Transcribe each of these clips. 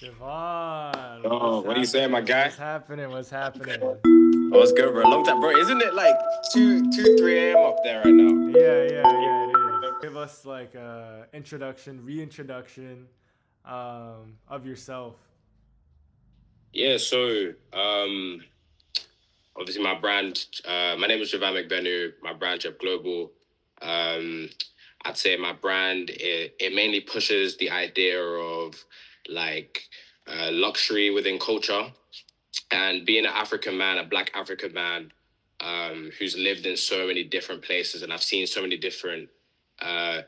Jevan, Oh, what's what are you saying, my happening? guy? What's happening? What's happening? Oh, it's good, bro. Long time, bro. Isn't it like 3 a.m. up there right now? Yeah, it is. Give us like a introduction, reintroduction of yourself. Yeah. Obviously, my brand. My name is Jevan McBenu. My brand, JEVGLOBAL. Um, I'd say my brand it mainly pushes the idea of like luxury within culture and being an African man, a Black African man, who's lived in so many different places, and I've seen so many different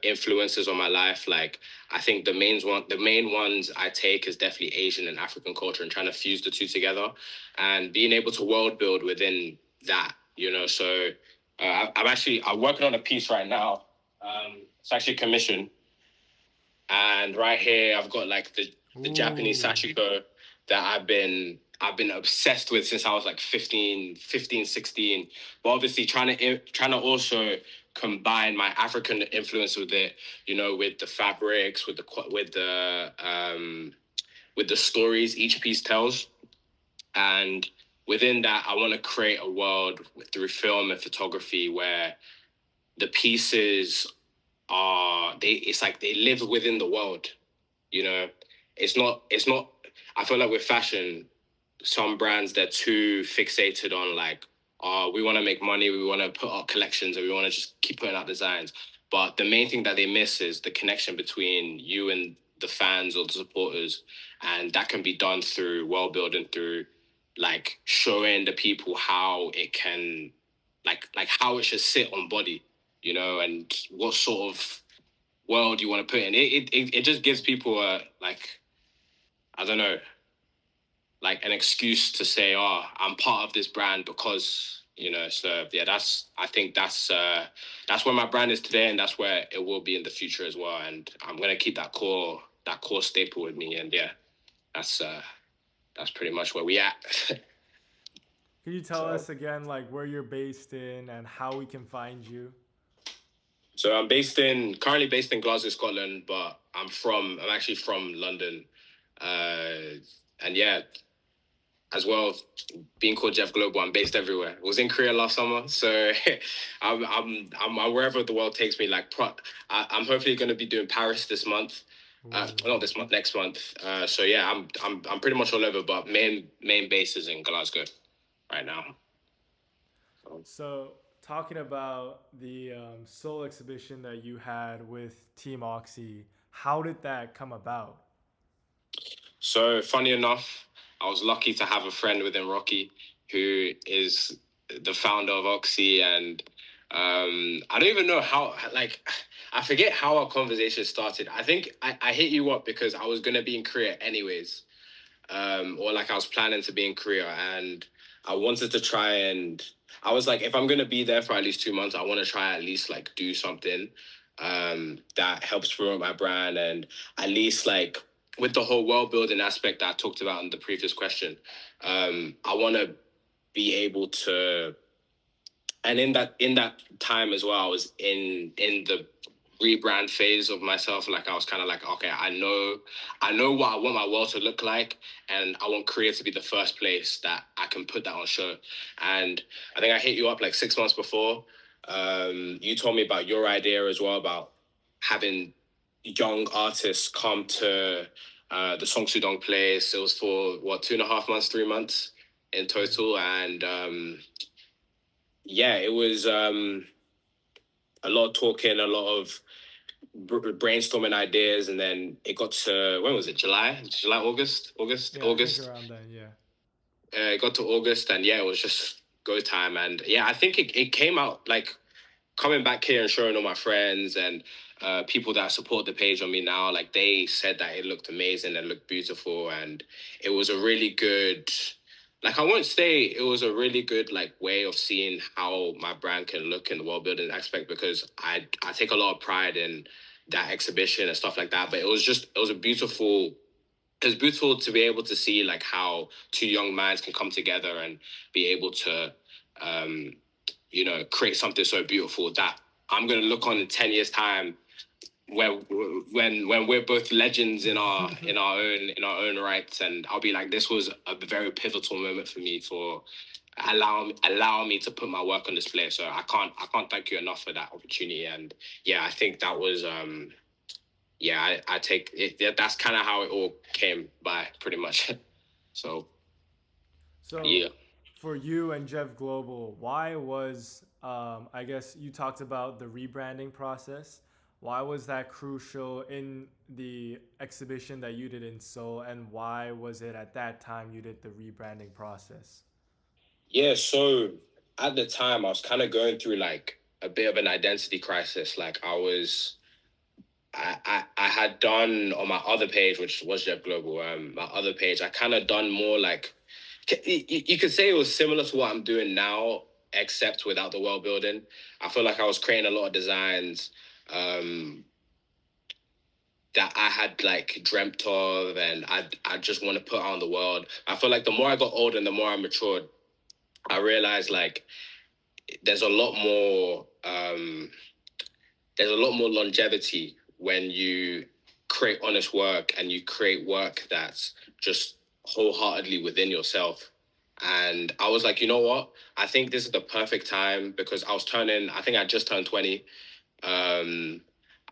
influences on my life. Like I think the main ones I take is definitely Asian and African culture, and trying to fuse the two together, and being able to world build within that. I'm working on a piece right now. It's actually commissioned, and right here I've got like the Japanese Ooh. sashiko that I've been obsessed with since I was like 16. But obviously trying to also combine my African influence with it, with the fabrics, with the stories each piece tells. And within that, I want to create a world through film and photography where the pieces it's like they live within the world. You know, it's not. I feel like with fashion, some brands they're too fixated on like, oh, we want to make money, we want to put out collections, and we want to just keep putting out designs. But the main thing that they miss is the connection between you and the fans or the supporters, and that can be done through world building, through like showing the people how it can, like how it should sit on body, and what sort of world you want to put in. It just gives people a like, I don't know, like an excuse to say, "Oh, I'm part of this brand because." So yeah, I think that's where my brand is today, and that's where it will be in the future as well. And I'm gonna keep that core staple with me. And yeah, that's pretty much where we at. Can you tell so us again like where you're based in and how we can find you? so currently based in Glasgow, Scotland, but I'm actually from London, uh, and yeah, as well, being called JEVGLOBAL, I'm based everywhere. I was in Korea last summer, so I'm wherever the world takes me. I'm hopefully going to be doing Paris this month. Ooh. Not this month, next month. So yeah, I'm pretty much all over, but main base is in Glasgow right now. So, talking about the soul exhibition that you had with Team Oxxy, how did that come about? So funny enough, I was lucky to have a friend within Rocky who is the founder of Oxy, and I don't even know how. Like, I forget how our conversation started. I think I hit you up because I was gonna be in Korea anyways, or like I was planning to be in Korea, and I wanted to try and I was like, if I'm gonna be there for at least 2 months, I want to try at least like do something that helps promote my brand, and at least like with the whole world building aspect that I talked about in the previous question, I want to be able to, and in that time as well, I was in the rebrand phase of myself. Like I was kind of like, okay, I know what I want my world to look like, and I want Korea to be the first place that I can put that on show. And I think I hit you up like 6 months before. You told me about your idea as well about having young artists come to the Song Sudong place. It was for what, 2.5 months, 3 months in total, and yeah, it was a lot of talking, a lot of brainstorming ideas, and then it got to, when was it? July, Yeah, I think August. around then, yeah. It got to August, and yeah, it was just go time. And yeah, I think it came out like coming back here and showing all my friends and people that support the page on me now, like they said that it looked amazing and looked beautiful, and it was a really good. Like I won't say it was a really good like way of seeing how my brand can look in the world building aspect, because I take a lot of pride in that exhibition and stuff like that. But it was beautiful to be able to see like how two young minds can come together and be able to create something so beautiful that I'm going to look on in 10 years time where when we're both legends in our own rights, and I'll be like, this was a very pivotal moment for me for allow me to put my work on display. So I can't thank you enough for that opportunity. And yeah, I think that was yeah, I take it. That's kind of how it all came by, pretty much. So So, yeah. for you and Jeff Global, why was I guess you talked about the rebranding process. Why was that crucial in the exhibition that you did in Seoul, and why was it at that time you did the rebranding process? Yeah, so at the time I was kind of going through like a bit of an identity crisis. Like I had done on my other page, which was Jeff Global, my other page, I kind of done more like you could say it was similar to what I'm doing now, except without the world building. I feel like I was creating a lot of designs um that I had like dreamt of, and I just want to put out in the world. I feel like the more I got older and the more I matured, I realized like there's a lot more there's a lot more longevity when you create honest work and you create work that's just wholeheartedly within yourself. And I was like, you know what? I think this is the perfect time because I think I just turned 20. um,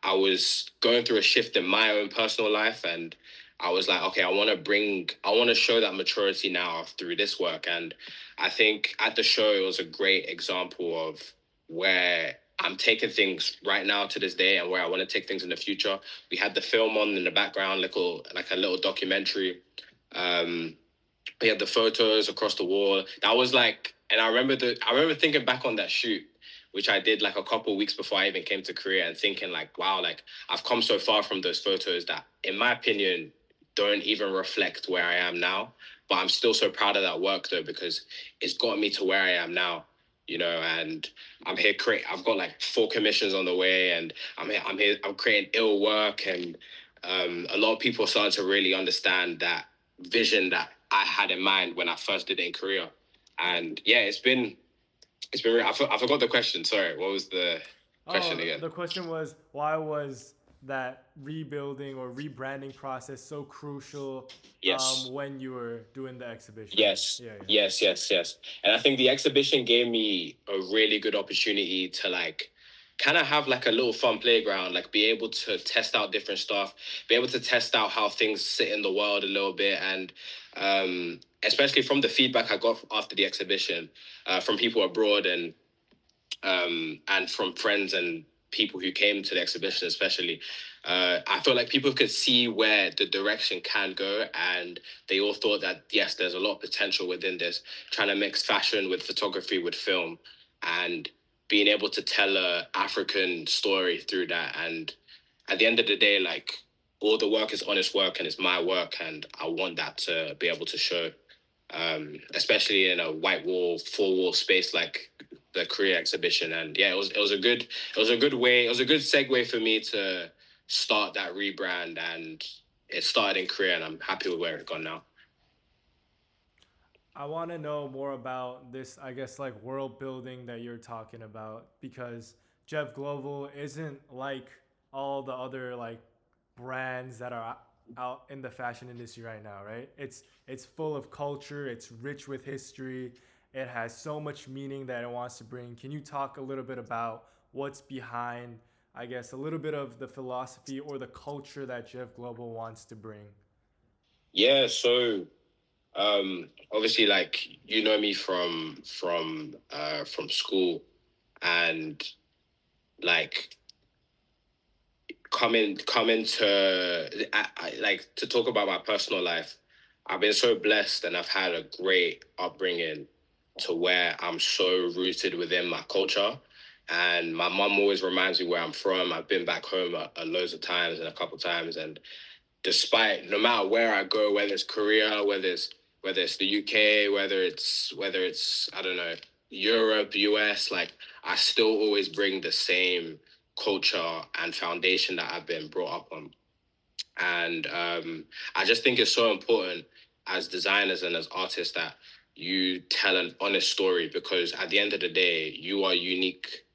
I was going through a shift in my own personal life, and I was like, okay, I want to show that maturity now through this work. And I think at the show, it was a great example of where I'm taking things right now to this day and where I want to take things in the future. We had the film on in the background, like a little documentary. Um, we had the photos across the wall. That was like, and I remember thinking back on that shoot, which I did like a couple of weeks before I even came to Korea, and thinking like, wow, like I've come so far from those photos that, in my opinion, don't even reflect where I am now. But I'm still so proud of that work though, because it's got me to where I am now. And I've got like 4 commissions on the way, and I'm creating ill work, and a lot of people are starting to really understand that vision that I had in mind when I first did it in Korea. And yeah, I forgot the question. Sorry, what was the question Oh, again? the question was why was that rebuilding or rebranding process so crucial Yes. when you were doing the exhibition? Yes, Yeah, yeah. yes, yes, yes. And I think the exhibition gave me a really good opportunity to like kind of have like a little fun playground, like be able to test out different stuff, be able to test out how things sit in the world a little bit. And especially from the feedback I got after the exhibition, from people abroad, and from friends and people who came to the exhibition, especially. I feel like people could see where the direction can go, and they all thought that yes, there's a lot of potential within this, trying to mix fashion with photography with film, and being able to tell a African story through that. And at the end of the day, like all the work is honest work and it's my work, and I want that to be able to show, especially in a white wall, four wall space like the Korea exhibition. And yeah, it was a good segue for me to start that rebrand, and it started in Korea, and I'm happy with where it's gone now. I want to know more about this, I guess, like world building that you're talking about because Jeff Global isn't like all the other like brands that are out in the fashion industry right now, right? It's full of culture, it's rich with history, it has so much meaning that it wants to bring. Can you talk a little bit about what's behind, I guess, a little bit of the philosophy or the culture that Jeff Global wants to bring? Yeah, so obviously, like you know me from school, and like coming to like to talk about my personal life. I've been so blessed, and I've had a great upbringing to where I'm so rooted within my culture. And my mum always reminds me where I'm from. I've been back home a loads of times and a couple times, and despite no matter where I go, whether it's Korea, whether it's the UK, whether it's I don't know, Europe, US, like I still always bring the same culture and foundation that I've been brought up on. And I just think it's so important as designers and as artists that you tell an honest story, because at the end of the day, you are unique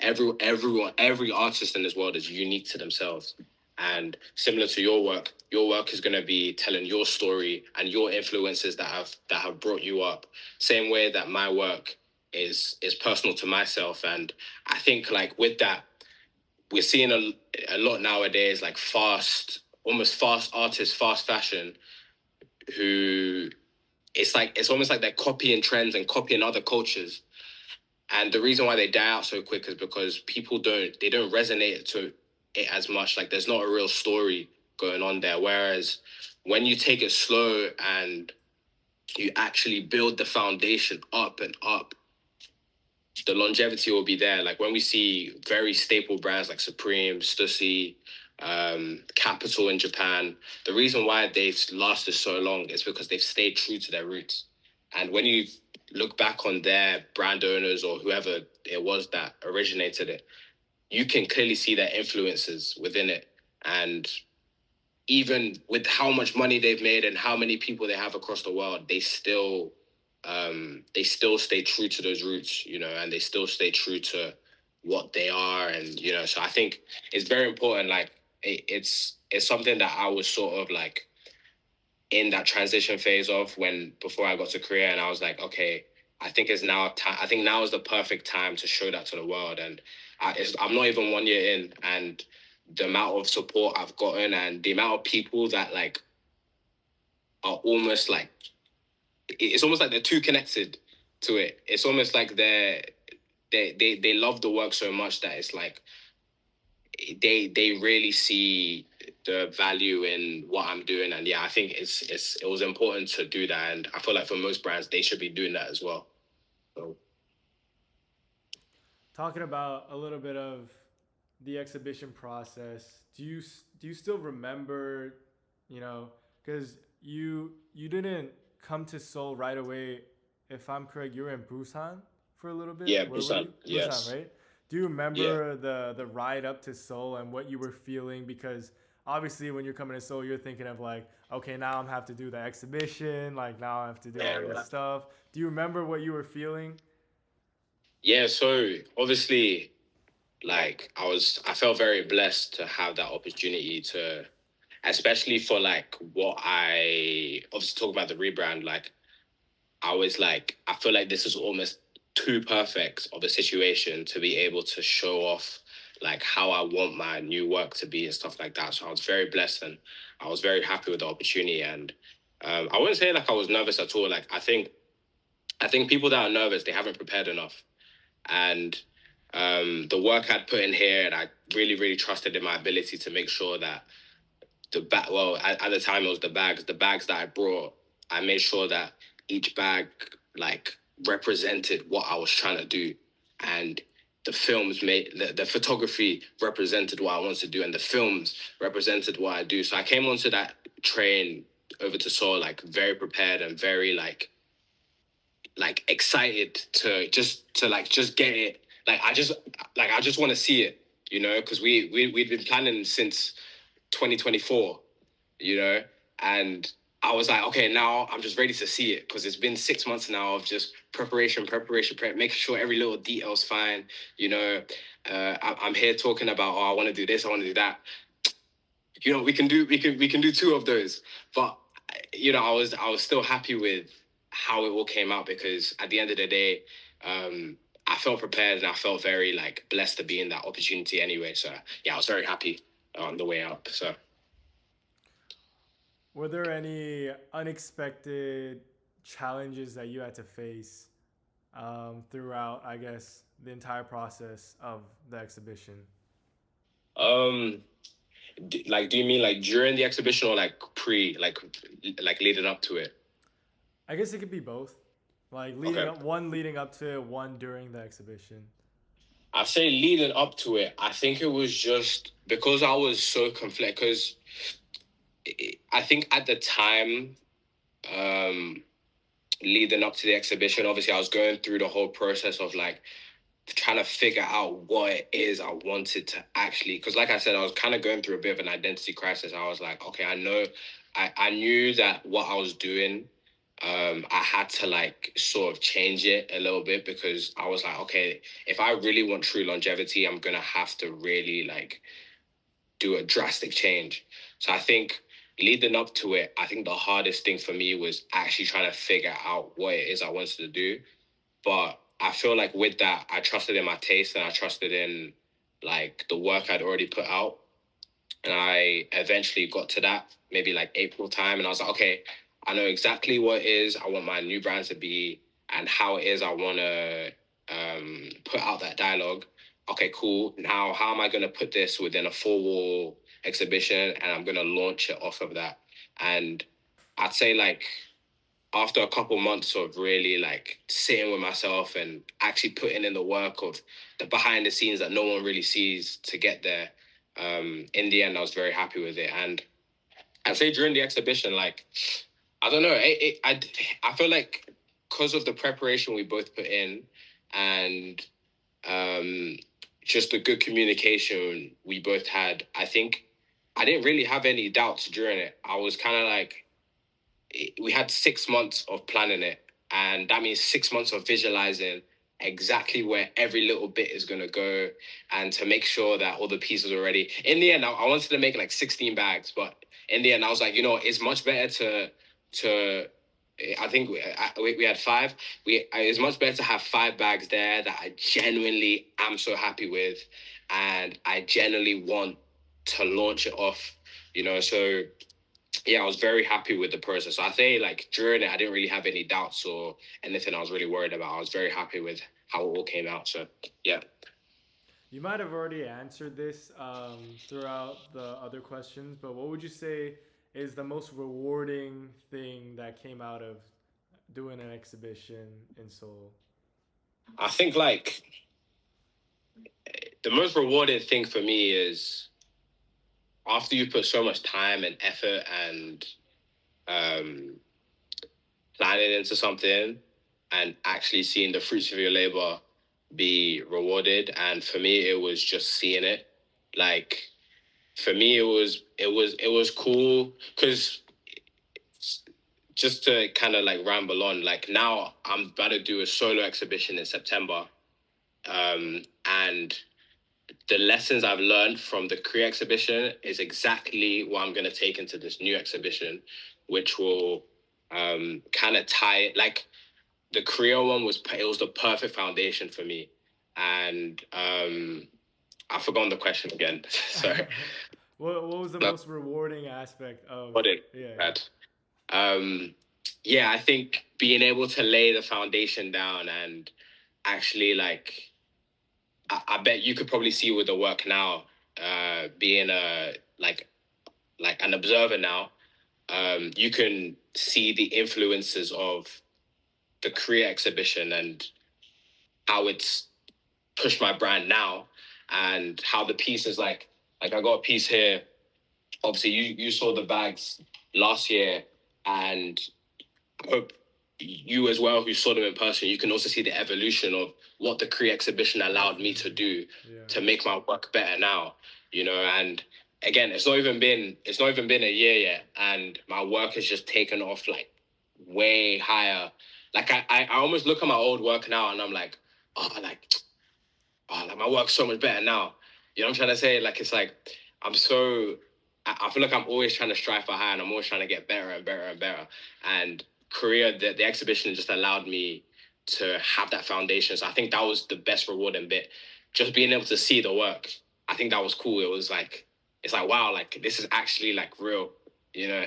every artist in this world is unique to themselves. And similar to your work is going to be telling your story and your influences that have brought you up. Same way that my work is personal to myself. And I think like with that, we're seeing a lot nowadays, like almost fast artists, fast fashion, who it's almost like they're copying trends and copying other cultures. And the reason why they die out so quick is because people don't resonate to it as much. Like there's not a real story going on there. Whereas when you take it slow and you actually build the foundation up and up, the longevity will be there. Like when we see very staple brands like Supreme, Stussy, Capital in Japan, the reason why they've lasted so long is because they've stayed true to their roots. And when you look back on their brand owners or whoever it was that originated it, you can clearly see their influences within it. And even with how much money they've made and how many people they have across the world, they still stay true to those roots, you know, and they still stay true to what they are. And you know, so I think it's very important. Like it's something that I was sort of like in that transition phase of when before I got to Korea, and I was like, okay, I think it's now time. I think now is the perfect time to show that to the world. And I'm not even 1 year in, and the amount of support I've gotten and the amount of people that like are almost like it's almost like they're too connected to it. It's almost like they love the work so much that it's like they really see the value in what I'm doing. And yeah, I think it was important to do that. And I feel like for most brands, they should be doing that as well. So Talking about a little bit of the exhibition process, do you still remember, you know, because you didn't come to Seoul right away. If I'm correct, you were in Busan for a little bit. yeah, Where were Busan, you? Busan, yes, right? Do you yeah. remember the ride up to Seoul and what you were feeling? Because obviously, when you're coming to Seoul, you're thinking of like, okay, now I'm have to do the exhibition. Like now I have to do all this Yeah, stuff. Do you remember what you were feeling? yeah. So obviously, like I felt very blessed to have that opportunity to, especially for like what I obviously talk about the rebrand. Like I was like, I feel like this is almost too perfect of a situation to be able to show off like how I want my new work to be and stuff like that. So I was very blessed and I was very happy with the opportunity. And I wouldn't say like I was nervous at all. Like I think people that are nervous, they haven't prepared enough. And the work I'd put in here, and I really, really trusted in my ability to make sure that at the time it was the bags that I brought, I made sure that each bag like represented what I was trying to do. And the photography represented what I wanted to do, and the films represented what I do. So I came onto that train over to Seoul like very prepared and very like excited to just get it. I just want to see it, you know, because we'd been planning since 2024, you know, and I was like, okay, now I'm just ready to see it because it's been 6 months now of just making sure every little detail's fine, you know. I'm here talking about, oh, I want to do this, I want to do that. You know, we can do two of those, but you know, I was still happy with how it all came out because at the end of the day, I felt prepared and I felt very like blessed to be in that opportunity anyway. So yeah, I was very happy on the way up. So. Were there any unexpected challenges that you had to face throughout, I guess, the entire process of the exhibition? Um, like, do you mean like during the exhibition or like like leading up to it? I guess it could be both. Like leading Okay. up, one leading up to one during the exhibition. I say leading up to it, I think it was just because I was so conflicted. Because I think at the time, um, leading up to the exhibition, obviously I was going through the whole process of like trying to figure out what it is I wanted to actually. Because like I said, I was kind of going through a bit of an identity crisis. I was like, okay, I knew that what I was doing I had to like sort of change it a little bit because I was like, okay, if I really want true longevity, I'm gonna have to really like do a drastic change. So I think leading up to it, I think the hardest thing for me was actually trying to figure out what it is I wanted to do. But I feel like with that, I trusted in my taste and I trusted in like the work I'd already put out. And I eventually got to that maybe like April time, and I was like, okay, I know exactly what it is I want my new brand to be and how it is I want to put out that dialogue. Okay, cool. Now, how am I going to put this within a four-wall exhibition, and I'm going to launch it off of that? And I'd say like after a couple months of really like sitting with myself and actually putting in the work of the behind the scenes that no one really sees to get there, in the end, I was very happy with it. And I'd say during the exhibition, like, I don't know, I feel like because of the preparation we both put in and um, just the good communication we both had, I think I didn't really have any doubts during it. I was kind of like, we had 6 months of planning it, and that means 6 months of visualizing exactly where every little bit is going to go and to make sure that all the pieces are ready. In the end, I wanted to make like 16 bags, but in the end I was like, it's much better to I think we had five. It's much better to have 5 bags there that I genuinely am so happy with, and I genuinely want to launch it off. So yeah, I was very happy with the process. So I say like during it, I didn't really have any doubts or anything I was really worried about. I was very happy with how it all came out. So yeah. You might have already answered this throughout the other questions, but what would you say is the most rewarding thing that came out of doing an exhibition in Seoul? I think like the most rewarding thing for me is after you put so much time and effort and um, planning into something and actually seeing the fruits of your labor be rewarded. And for me, it was just seeing it. Like for me, it was cool because just to kind of like ramble on, like now I'm about to do a solo exhibition in September. And the lessons I've learned from the Korea exhibition is exactly what I'm going to take into this new exhibition, which will kind of tie it. Like the Korea one it was the perfect foundation for me. And I've forgotten the question again. Sorry. What was the No, most rewarding aspect of? what it Yeah, yeah. had. Um, yeah, I think being able to lay the foundation down and actually like I bet you could probably see with the work now, being a like an observer now, you can see the influences of the Korea exhibition and how it's pushed my brand now, and how the pieces like I got a piece here. Obviously, you saw the bags last year, and I hope you as well, who saw them in person, you can also see the evolution of what the Cree exhibition allowed me to Definitely. do Yeah. to make my work better now. And again, it's not even been a year yet, and my work has just taken off like way higher. Like I almost look at my old work now and I'm like, oh, like my work's so much better now. You know what I'm trying to say? Like it's like I'm so I feel like I'm always trying to strive for higher and I'm always trying to get better and better and better. And Korea, the exhibition just allowed me to have that foundation. So I think that was the best rewarding bit. Just being able to see the work. I think that was cool. It's like wow, like this is actually like real, you know.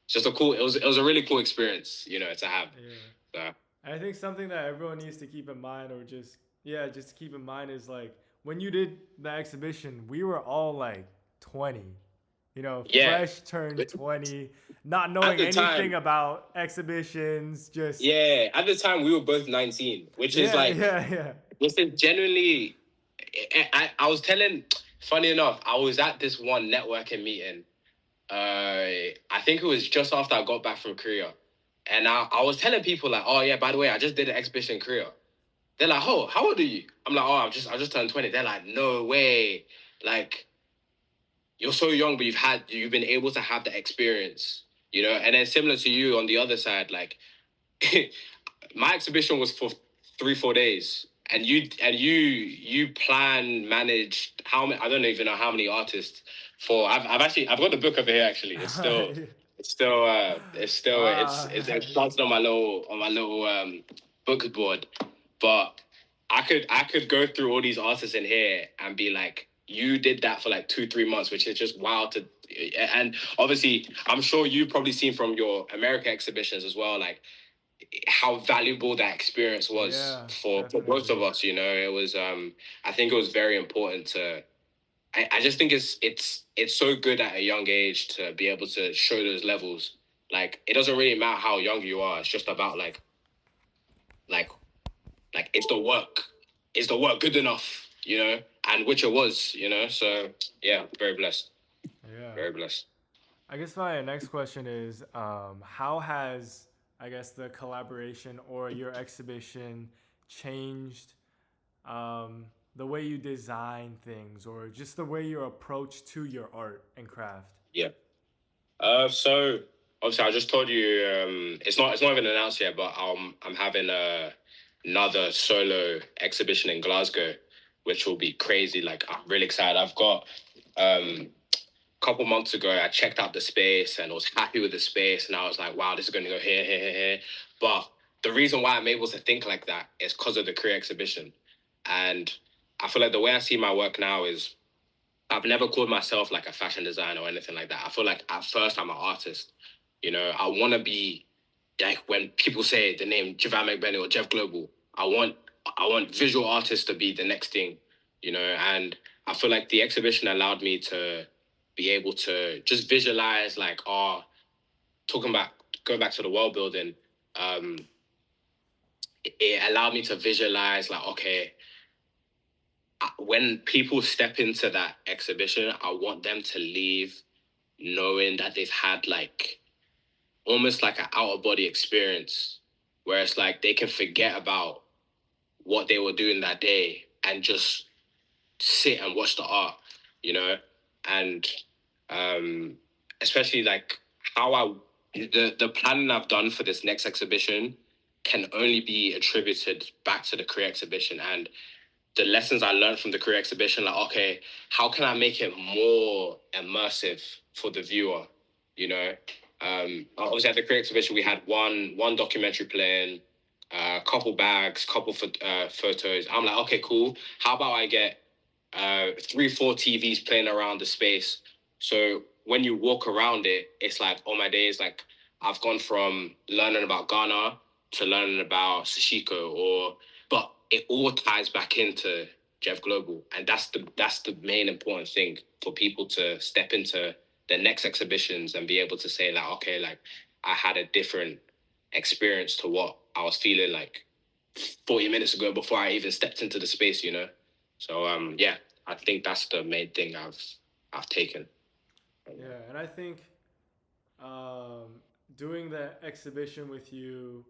It's just a cool it was a really cool experience, to have. Yeah. So I think something that everyone needs to keep in mind, or just yeah, just keep in mind is like when you did the exhibition, we were all like 20, yeah. fresh turned 20, not At knowing the anything time, about exhibitions, just yeah, at the time we were both 19, which is yeah, like, yeah, yeah. this is genuinely, I was telling, funny enough, I was at this one networking meeting. I think it was just after I got back from Korea. And I was telling people like, oh yeah, by the way, I just did an exhibition in Korea. They're like, oh, how old are you? I'm like, oh, I just turned 20. They're like, no way. Like, you're so young, but you've been able to have the experience, And then similar to you on the other side, like my exhibition was for 3 4 days, and you plan managed how many? I don't even know how many artists. For I've got the book over here actually. It's Nice. planted on my little book board, but I could go through all these artists in here and be like, you did that for like 2 3 months, which is just wild to. And obviously, I'm sure you've probably seen from your America exhibitions as well, like how valuable that experience was Yeah, for both definitely. of us. You know, it was. I think it was very important to. I just think it's so good at a young age to be able to show those levels. Like it doesn't really matter how young you are. It's just about like it's the work. Is the work good enough? You know, and which it was. You know, so yeah, very blessed. Yeah. Very blessed. I guess my next question is, how has I guess the collaboration or your exhibition changed the way you design things or just the way you approach to your art and craft? Yeah. So obviously, I just told you it's not even announced yet, but I'm having another solo exhibition in Glasgow, which will be crazy. Like I'm really excited. I've got a couple months ago, I checked out the space and was happy with the space, and I was like, wow, this is going to go here, here, here, here. But the reason why I'm able to think like that is because of the career exhibition, and I feel like the way I see my work now is I've never called myself like a fashion designer or anything like that. I feel like at first I'm an artist. You know, I want to be like when people say the name Jevan or Jev Global, I want visual artists to be the next thing, you know, and I feel like the exhibition allowed me to be able to just visualize like talking about going back to the world building, um, it allowed me to visualize like, okay, when people step into that exhibition, I want them to leave knowing that they've had like almost like an out of body experience where it's like they can forget about what they were doing that day and just sit and watch the art, you know? And um especially like how the planning I've done for this next exhibition can only be attributed back to the career exhibition and the lessons I learned from the career exhibition, like, okay, how can I make it more immersive for the viewer? You know, obviously at the career exhibition we had one documentary playing, a couple bags, couple photos. I'm like, okay, cool. How about I get 3 4 TVs playing around the space? So when you walk around it, it's like, oh my days, like I've gone from learning about Ghana to learning about Sashiko or but it all ties back into Jev Global, and that's the main important thing for people to step into the next exhibitions and be able to say like, okay, like I had a different experience to what I was feeling like 40 minutes ago before I even stepped into the space, you know. So yeah, I think that's the main thing I've taken. Yeah, and I think doing the exhibition with you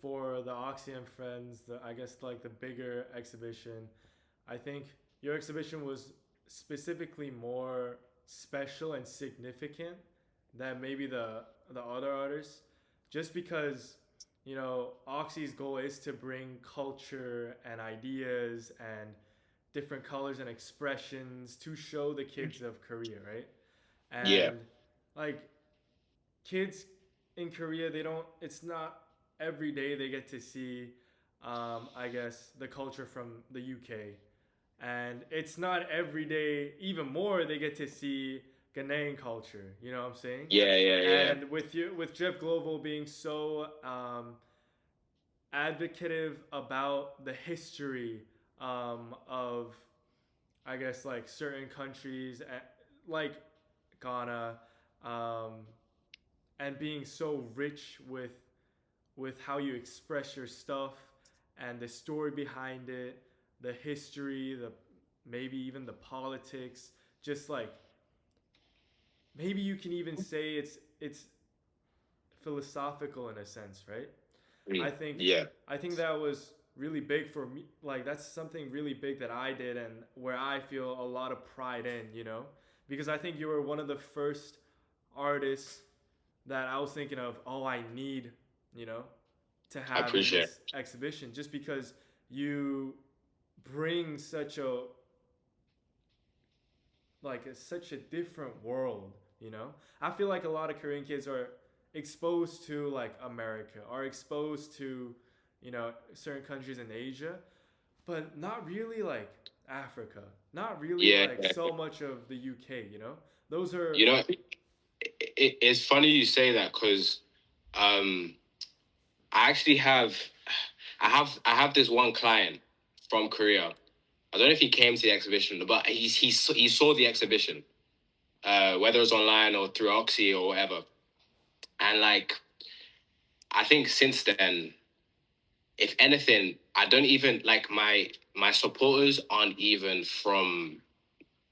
for the Oxxy and Friends, I guess like the bigger exhibition, I think your exhibition was specifically more special and significant than maybe the other artists, just because Oxy's goal is to bring culture and ideas and different colors and expressions to show the kids of Korea, right? Yeah, And like kids in Korea, they don't. It's not every day they get to see, I guess, the culture from the UK, and it's not every day. Even more, they get to see Ghanaian culture. You know what I'm saying? yeah, yeah, yeah, And with Jeff Global being so advocative about the history of I guess like certain countries like Ghana, um, and being so rich with how you express your stuff and the story behind it, the history, the maybe even the politics, just like maybe you can even say it's philosophical in a sense, right? I think yeah, I think that was really big for me. Like that's something really big that I did and where I feel a lot of pride in, because I think you were one of the first artists that I was thinking of. Oh, I need, you know, to I have in appreciate it. this exhibition, just because you bring such a such a different world, you know. I feel like a lot of Korean kids are exposed to like America, are exposed to, you know, certain countries in Asia, but not really like Africa, not really Yeah, like yeah. so much of the UK, you know. Those are You know, it's funny you say that because um, I actually have this one client from Korea. I don't know if he came to the exhibition, but he saw the exhibition, whether it was online or through Oxxy or whatever. And like, I think since then, if anything, I don't even like my supporters aren't even from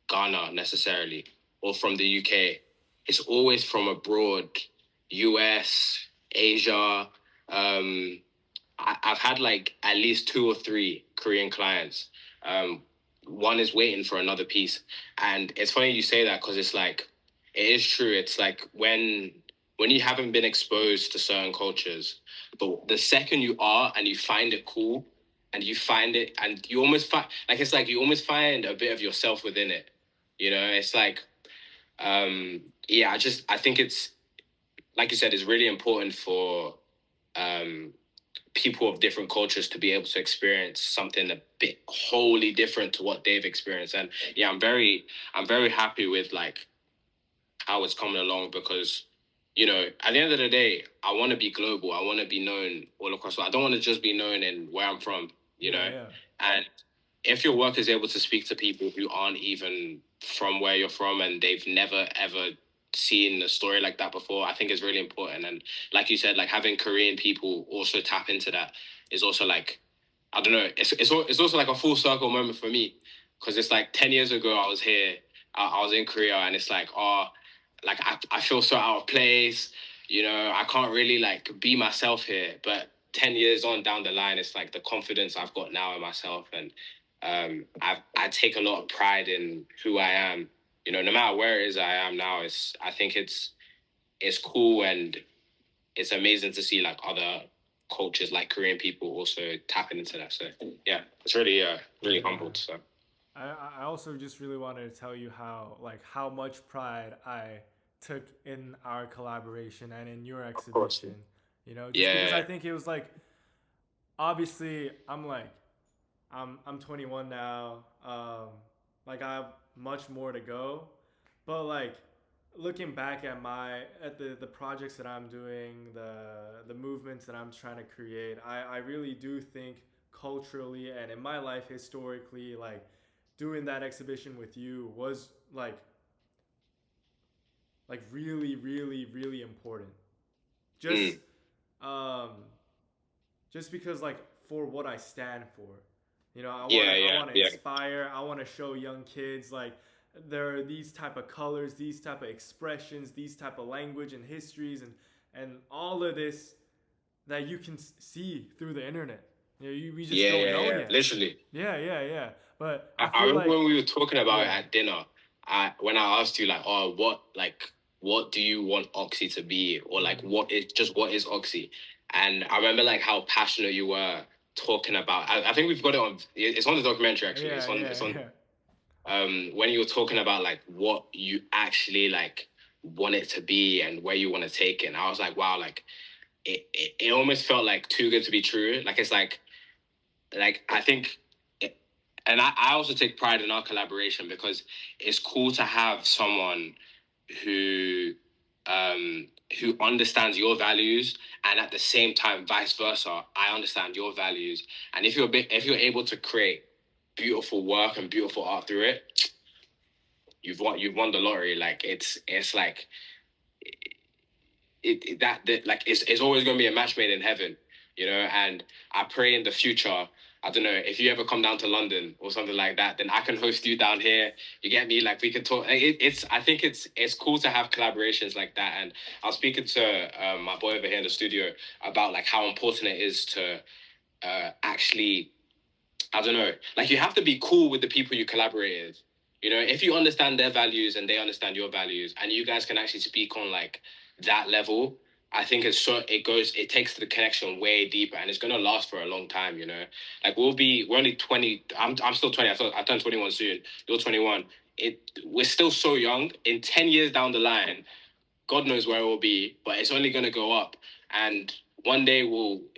Ghana necessarily or from the UK. It's always from abroad, US, Asia. Um, I've had like at least two or three Korean clients. Um, One is waiting for another piece, and it's funny you say that because it's like it is true. It's like when you haven't been exposed to certain cultures, but the second you are and you find it cool, and you find it, and you almost find like it's like you almost find a bit of yourself within it. You know, it's like yeah. I think it's like you said, it's really important for um people of different cultures to be able to experience something a bit wholly different to what they've experienced. And yeah, I'm very happy with like how it's coming along because you know at the end of the day I want to be global. I want to be known all across. I don't want to just be known in where I'm from, you yeah, know. yeah. And if your work is able to speak to people who aren't even from where you're from and they've never ever seen a story like that before, I think is really important. And like you said, like having Korean people also tap into that is also like I don't know. It's also like a full circle moment for me because it's like 10 years ago I was here, I was in Korea, and it's like like I feel so out of place. You know, I can't really like be myself here. But 10 years on down the line, it's like the confidence I've got now in myself, and I take a lot of pride in who I am. You know, no matter where it is I am now, I think it's cool and it's amazing to see like other cultures like Korean people also tapping into that. So yeah, it's really really Yeah. humbled. So I also just really wanted to tell you how much pride I took in our collaboration and in your of course, exhibition. You know, just because I yeah, think it was like obviously I'm 21 now. Like I have much more to go, but like looking back at the projects that I'm doing, the movements that I'm trying to create, I really do think culturally and in my life historically, like doing that exhibition with you was really important. Just mm, um just because like for what I stand for. You know, yeah, I yeah, want to yeah, inspire, I want to show young kids like there are these type of colors, these type of expressions, these type of language and histories and all of this that you can see through the internet. You know, we just yeah, don't yeah, know yeah. yet. Literally, Yeah, yeah, yeah. But I I feel remember like when we were talking about it yeah. at dinner. When I asked you like, oh, what do you want Oxy to be, or like Mm. what is Oxy? And I remember like how passionate you were talking about. I think we've got it on. It's on the documentary actually. Yeah, It's yeah, on yeah. when you were talking about like what you actually like want it to be and where you want to take it. And I was like, wow, like it almost felt like too good to be true. Like it's like I think it, and I also take pride in our collaboration because it's cool to have someone who who understands your values and at the same time vice versa I understand your values and if you're able to create beautiful work and beautiful art through it you've won the lottery. Like it's like that like it's always going to be a match made in heaven, you know. And I pray in the future. I don't know if you ever come down to London or something like that, then I can host you down here. You get me? Like we can talk. It's I think it's cool to have collaborations like that. And I was speaking to my boy over here in the studio about like how important it is to actually I don't know. Like you have to be cool with the people you collaborate with. You know, if you understand their values and they understand your values, and you guys can actually speak on like that level, I think it takes the connection way deeper, and it's gonna last for a long time. Like we're only 20. I'm still 20. I turned 21 soon. You're 21. We're still so young. In 10 years down the line, God knows where it will be, but it's only gonna go up. And one day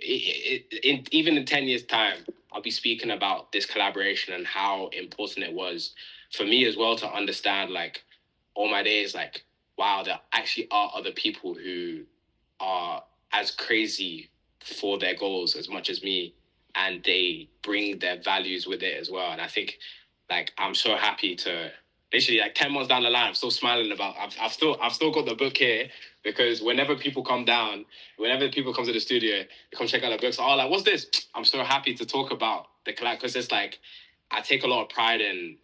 even in 10 years time, I'll be speaking about this collaboration and how important it was for me as well to understand, like, all my days, like, wow, there actually are other people who are as crazy for their goals as much as me, and they bring their values with it as well. And I think, like, I'm so happy to literally, like, 10 months down the line, I'm still smiling about. I've still got the book here, because whenever people come to the studio, they come check out the books. Oh, like, what's this? I'm so happy to talk about the collab, because it's like I take a lot of pride in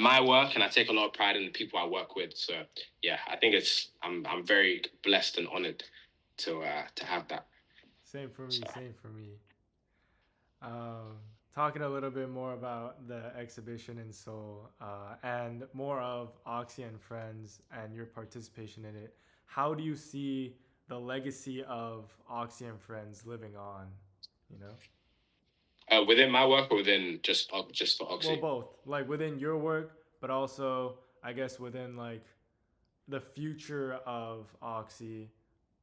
my work, and I take a lot of pride in the people I work with. So yeah, I think I'm very blessed and honored to have that. Same for me. So Same for me. Um, Talking a little bit more about the exhibition in Seoul and more of Oxy and Friends and your participation in it. How do you see the legacy of Oxy and Friends living on? You know, within my work, or within just for well, Oxy? both like within your work, but also I guess within like the future of Oxy,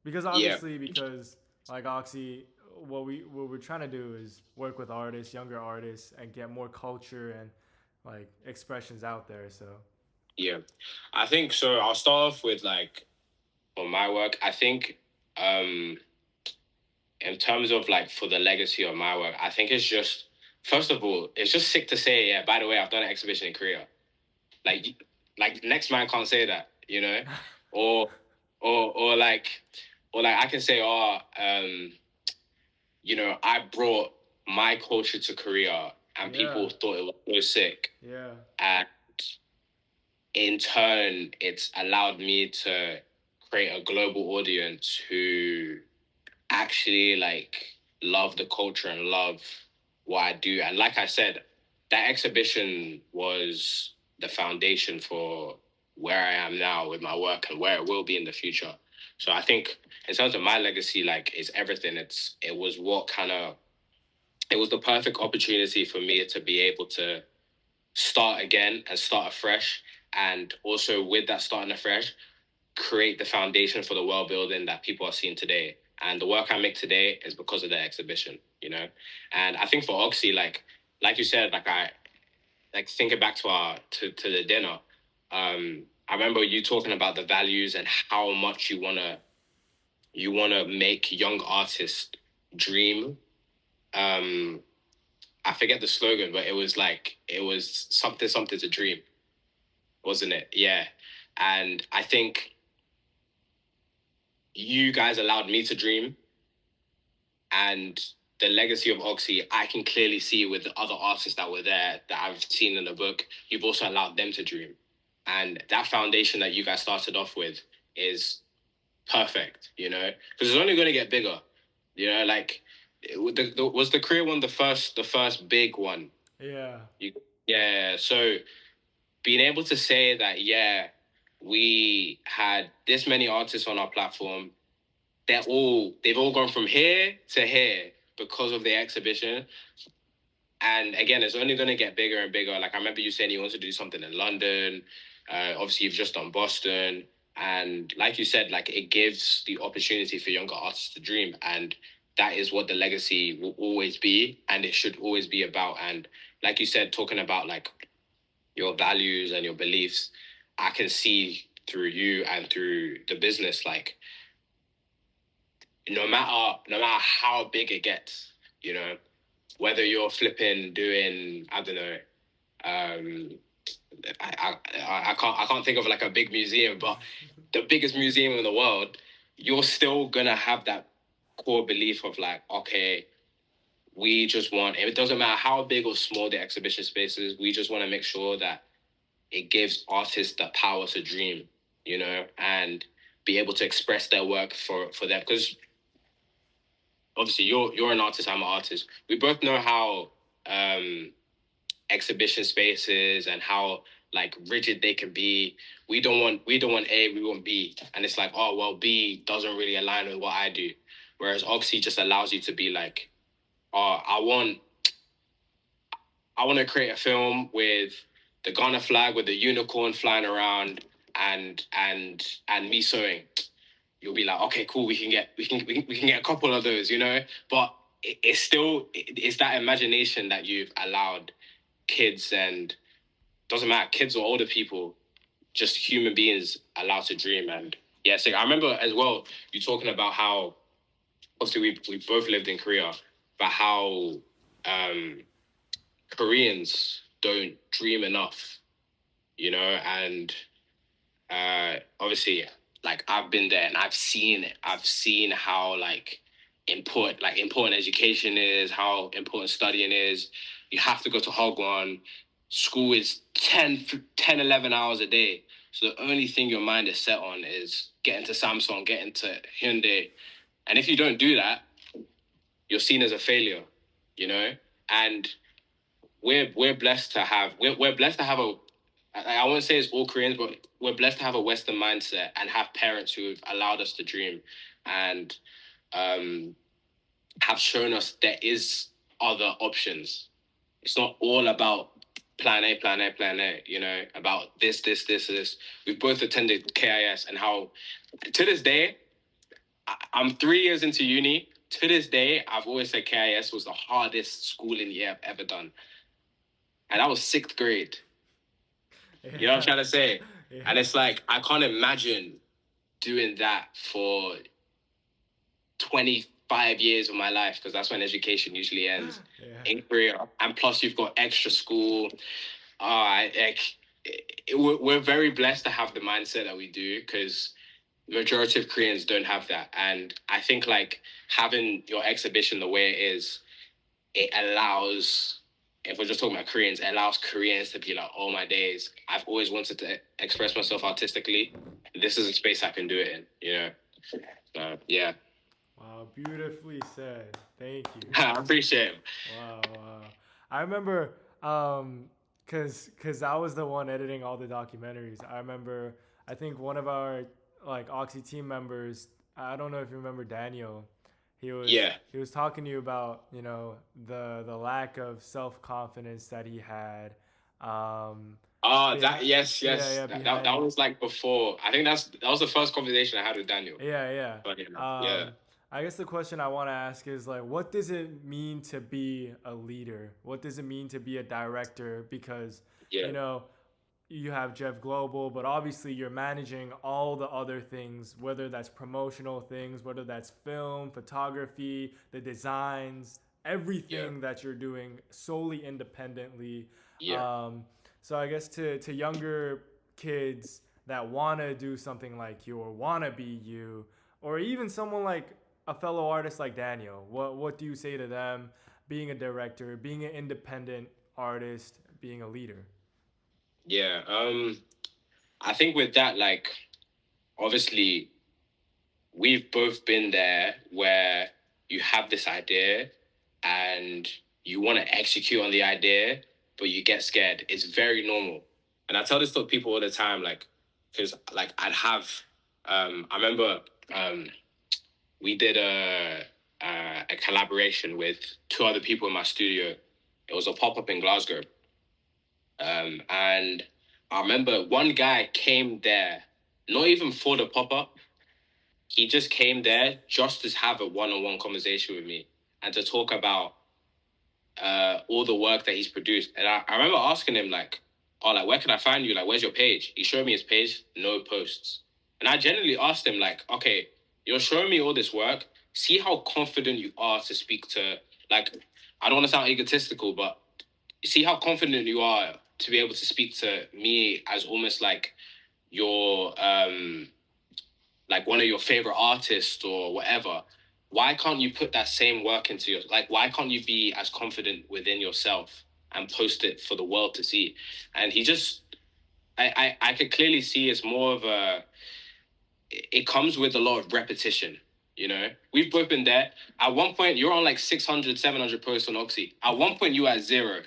because Yeah, obviously because like Oxy, what we're trying to do is work with artists, younger artists, and get more culture and like expressions out there. So yeah. I think so. I'll start off with, like, on my work. I think, um in terms of, like, for the legacy of my work, I think it's just, first of all, it's just sick to say, yeah, by the way, I've done an exhibition in Korea. Like, next man can't say that, or or like, I can say, oh, I brought my culture to Korea, and yeah, people thought it was so sick. yeah, And in turn, it's allowed me to create a global audience who actually, like, love the culture and love what I do. And like I said, that exhibition was the foundation for where I am now with my work and where it will be in the future. So I think in terms of my legacy, like, it's everything. It was the perfect opportunity for me to be able to start again and start afresh. And also, with that starting afresh, create the foundation for the world building that people are seeing today. And the work I make today is because of the exhibition. And I think for Oxy, like you said, like, I like thinking back to to the dinner. I remember you talking about the values and how much you wanna make young artists dream. Um, I forget the slogan, but it was something something to dream, wasn't it? Yeah. And I think you guys allowed me to dream, and the legacy of Oxy, I can clearly see with the other artists that were there that I've seen in the book. You've also allowed them to dream, and that foundation that you guys started off with is perfect. Because it's only going to get bigger. Like, was the Korea one the first big one? yeah, You, yeah. So being able to say that, yeah, we had this many artists on our platform, they've all gone from here to here because of the exhibition. And again, it's only going to get bigger and bigger. Like, I remember you saying you want to do something in London. Obviously, you've just done Boston. And like you said, like, it gives the opportunity for younger artists to dream. And that is what the legacy will always be. And it should always be about. And like you said, talking about, like, your values and your beliefs, I can see through you and through the business, like, no matter how big it gets, whether you're flipping doing, I don't know, um, I can't think of, like, a big museum, but the biggest museum in the world, you're still gonna have that core belief of, like, okay, we just want, it doesn't matter how big or small the exhibition space is, we just want to make sure that it gives artists the power to dream, and be able to express their work for them. Because obviously you're an artist, I'm an artist. We both know how exhibition spaces and how, like rigid they can be. We don't want A, we want B. And it's like, oh well, B doesn't really align with what I do. Whereas Oxy just allows you to be like, oh, I want to create a film with the Ghana flag with the unicorn flying around and me sewing. You'll be like, okay, cool, we can get a couple of those, you know. But it's that imagination that you've allowed kids, and doesn't matter, kids or older people, just human beings allowed to dream. And yeah, so I remember as well you talking about how obviously we both lived in Korea, but how um Koreans don't dream enough, you know, and obviously like I've been there and I've seen it. I've seen how important education is, how important studying is. You have to go to Hogwarn. School is 11 hours a day. So the only thing your mind is set on is getting to Samsung, getting to Hyundai. And if you don't do that, you're seen as a failure, you know? And we're blessed to have we're blessed to have a I won't say it's all Koreans, but we're blessed to have a Western mindset and have parents who've allowed us to dream and um, have shown us there is other options. It's not all about plan A, plan A, plan A, you know, about this. We've both attended KIS, and how to this day, I'm 3 years into uni. To this day, I've always said KIS was the hardest schooling year I've ever done. And that was sixth grade. Yeah. You know what I'm trying to say? Yeah. And it's like, I can't imagine doing that for 25 years of my life, because that's when education usually ends in Korea. And plus, you've got extra school. We're very blessed to have the mindset that we do, because majority of Koreans don't have that. And I think like having your exhibition the way it is, it allows, if we're just talking about Koreans, it allows Koreans to be like, oh my days, I've always wanted to express myself artistically. This is a space I can do it in, you know? So, yeah. Wow, beautifully said. Thank you. I appreciate it. Wow, wow. I remember, cause I was the one editing all the documentaries. I remember, I think one of our like Oxy team members, I don't know if you remember Daniel. Yeah. He was talking to you about, you know, the lack of self confidence that he had. Yes. Yeah, That was like before. I think that was the first conversation I had with Daniel. Yeah. But, yeah. I guess the question I want to ask is like, what does it mean to be a leader? What does it mean to be a director? Because you know, you have JEVGLOBAL, but obviously you're managing all the other things, whether that's promotional things, whether that's film, photography, the designs, everything that you're doing solely independently. Yeah. So I guess to younger kids that want to do something like you or want to be you, or even someone like a fellow artist like Daniel, what do you say to them being a director, being an independent artist, being a leader? Yeah. I think with that, like, obviously, we've both been there where you have this idea and you want to execute on the idea, but you get scared. It's very normal. And I tell this to people all the time, like, because like I remember we did a collaboration with two other people in my studio. It was a pop-up in Glasgow. And I remember one guy came there, not even for the pop-up. He just came there just to have a one-on-one conversation with me and to talk about all the work that he's produced. And I remember asking him, like, oh, like, where can I find you? Like, where's your page? He showed me his page, no posts. And I genuinely asked him, like, okay, you're showing me all this work. See how confident you are to speak to, like, I don't want to sound egotistical, but see how confident you are to be able to speak to me as almost like your like one of your favorite artists or whatever. Why can't you put that same work into your, like, why can't you be as confident within yourself and post it for the world to see? And he just, I could clearly see it's more of it comes with a lot of repetition. You know, we've both been there. At one point, you're on like 600, 700 posts on Oxy. At one point, you were at 0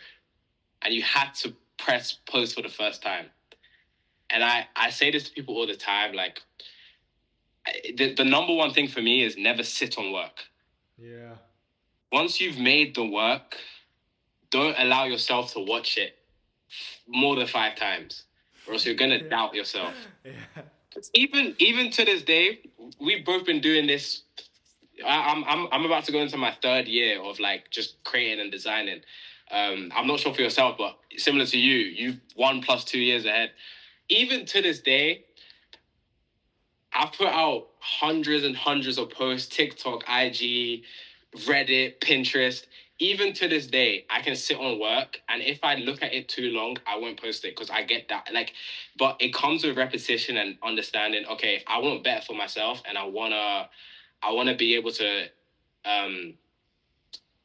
and you had to press post for the first time. And I say this to people all the time, like, the number one thing for me is never sit on work. Yeah. Once you've made the work, don't allow yourself to watch it more than 5 times, or else you're gonna doubt yourself. Yeah. Even to this day, we've both been doing this. I'm about to go into my 3rd year of like just creating and designing. I'm not sure for yourself, but similar to you, you've 1 + 2 years ahead. Even to this day, I've put out hundreds and hundreds of posts, TikTok, IG, Reddit, Pinterest. Even to this day, I can sit on work, and if I look at it too long, I won't post it because I get that. Like, but it comes with repetition and understanding. Okay, I want better for myself, and I wanna be able to. I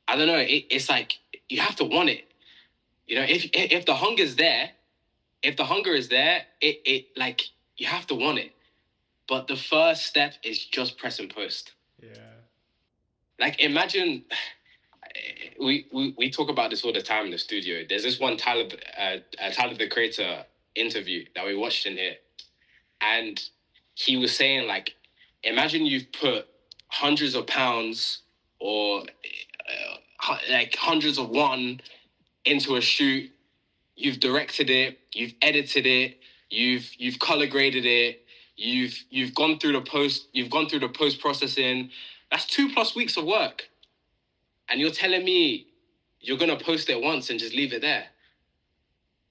don't know. It's like you have to want it. You know, if the hunger is there, it like you have to want it. But the first step is just press and post. Yeah. Like, imagine, we talk about this all the time in the studio. There's this one Tyler the Creator interview that we watched in here, and he was saying, like, imagine you've put hundreds of pounds or like hundreds of one into a shoot. You've directed it, you've edited it, you've color graded it, you've gone through the post processing. That's 2+ weeks of work, and you're telling me you're gonna post it once and just leave it there.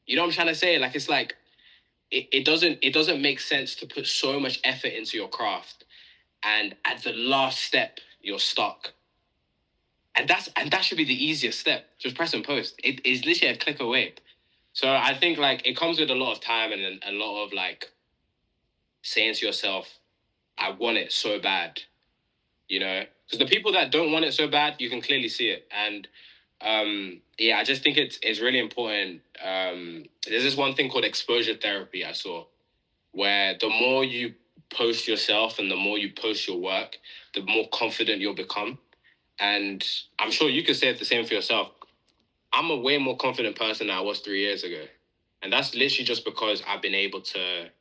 You know what I'm trying to say? Like, it's like it doesn't make sense to put so much effort into your craft, and at the last step you're stuck. And that should be the easiest step. Just press and post. It is literally a click away. So I think, like, it comes with a lot of time and a lot of, like, saying to yourself, I want it so bad, you know? Because the people that don't want it so bad, you can clearly see it. And yeah, I just think it's really important. There's this one thing called exposure therapy I saw, where the more you post yourself and the more you post your work, the more confident you'll become. And I'm sure you could say the same for yourself. I'm a way more confident person than I was 3 years ago. And that's literally just because I've been able to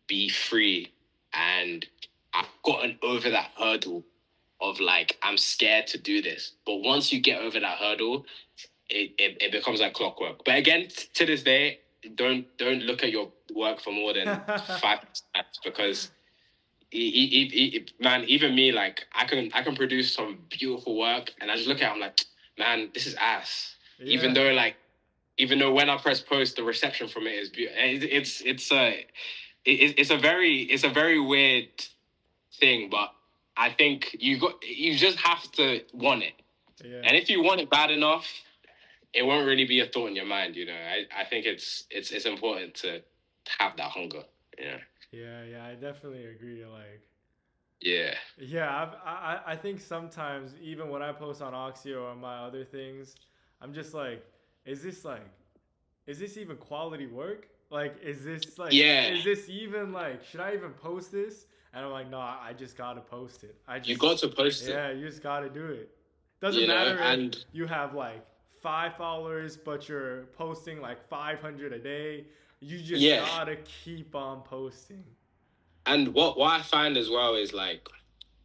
be free, and I've gotten over that hurdle of, like, I'm scared to do this. But once you get over that hurdle, it becomes like clockwork. But again, to this day, don't look at your work for more than 5 because man, even me, like, I can produce some beautiful work, and I just look at it, I'm like, man, this is ass. Yeah. Even though when I press post, the reception from it is beautiful. It's a very weird thing, but I think you just have to want it. Yeah. And if you want it bad enough, it won't really be a thought in your mind. You know, I think it's important to have that hunger. Yeah. Yeah, I definitely agree. Like, Yeah. yeah, I think sometimes even when I post on Oxxy or on my other things, I'm just like, is this like, is this even quality work? Like, is this like, Yeah. is this even like, should I even post this? And I'm like, no, I just gotta post it. You got to post it. Yeah, you just gotta do it. Doesn't You know, matter and if you have like 5 followers, but you're posting like 500 a day. You just Yeah. gotta keep on posting. and what I find as well is, like,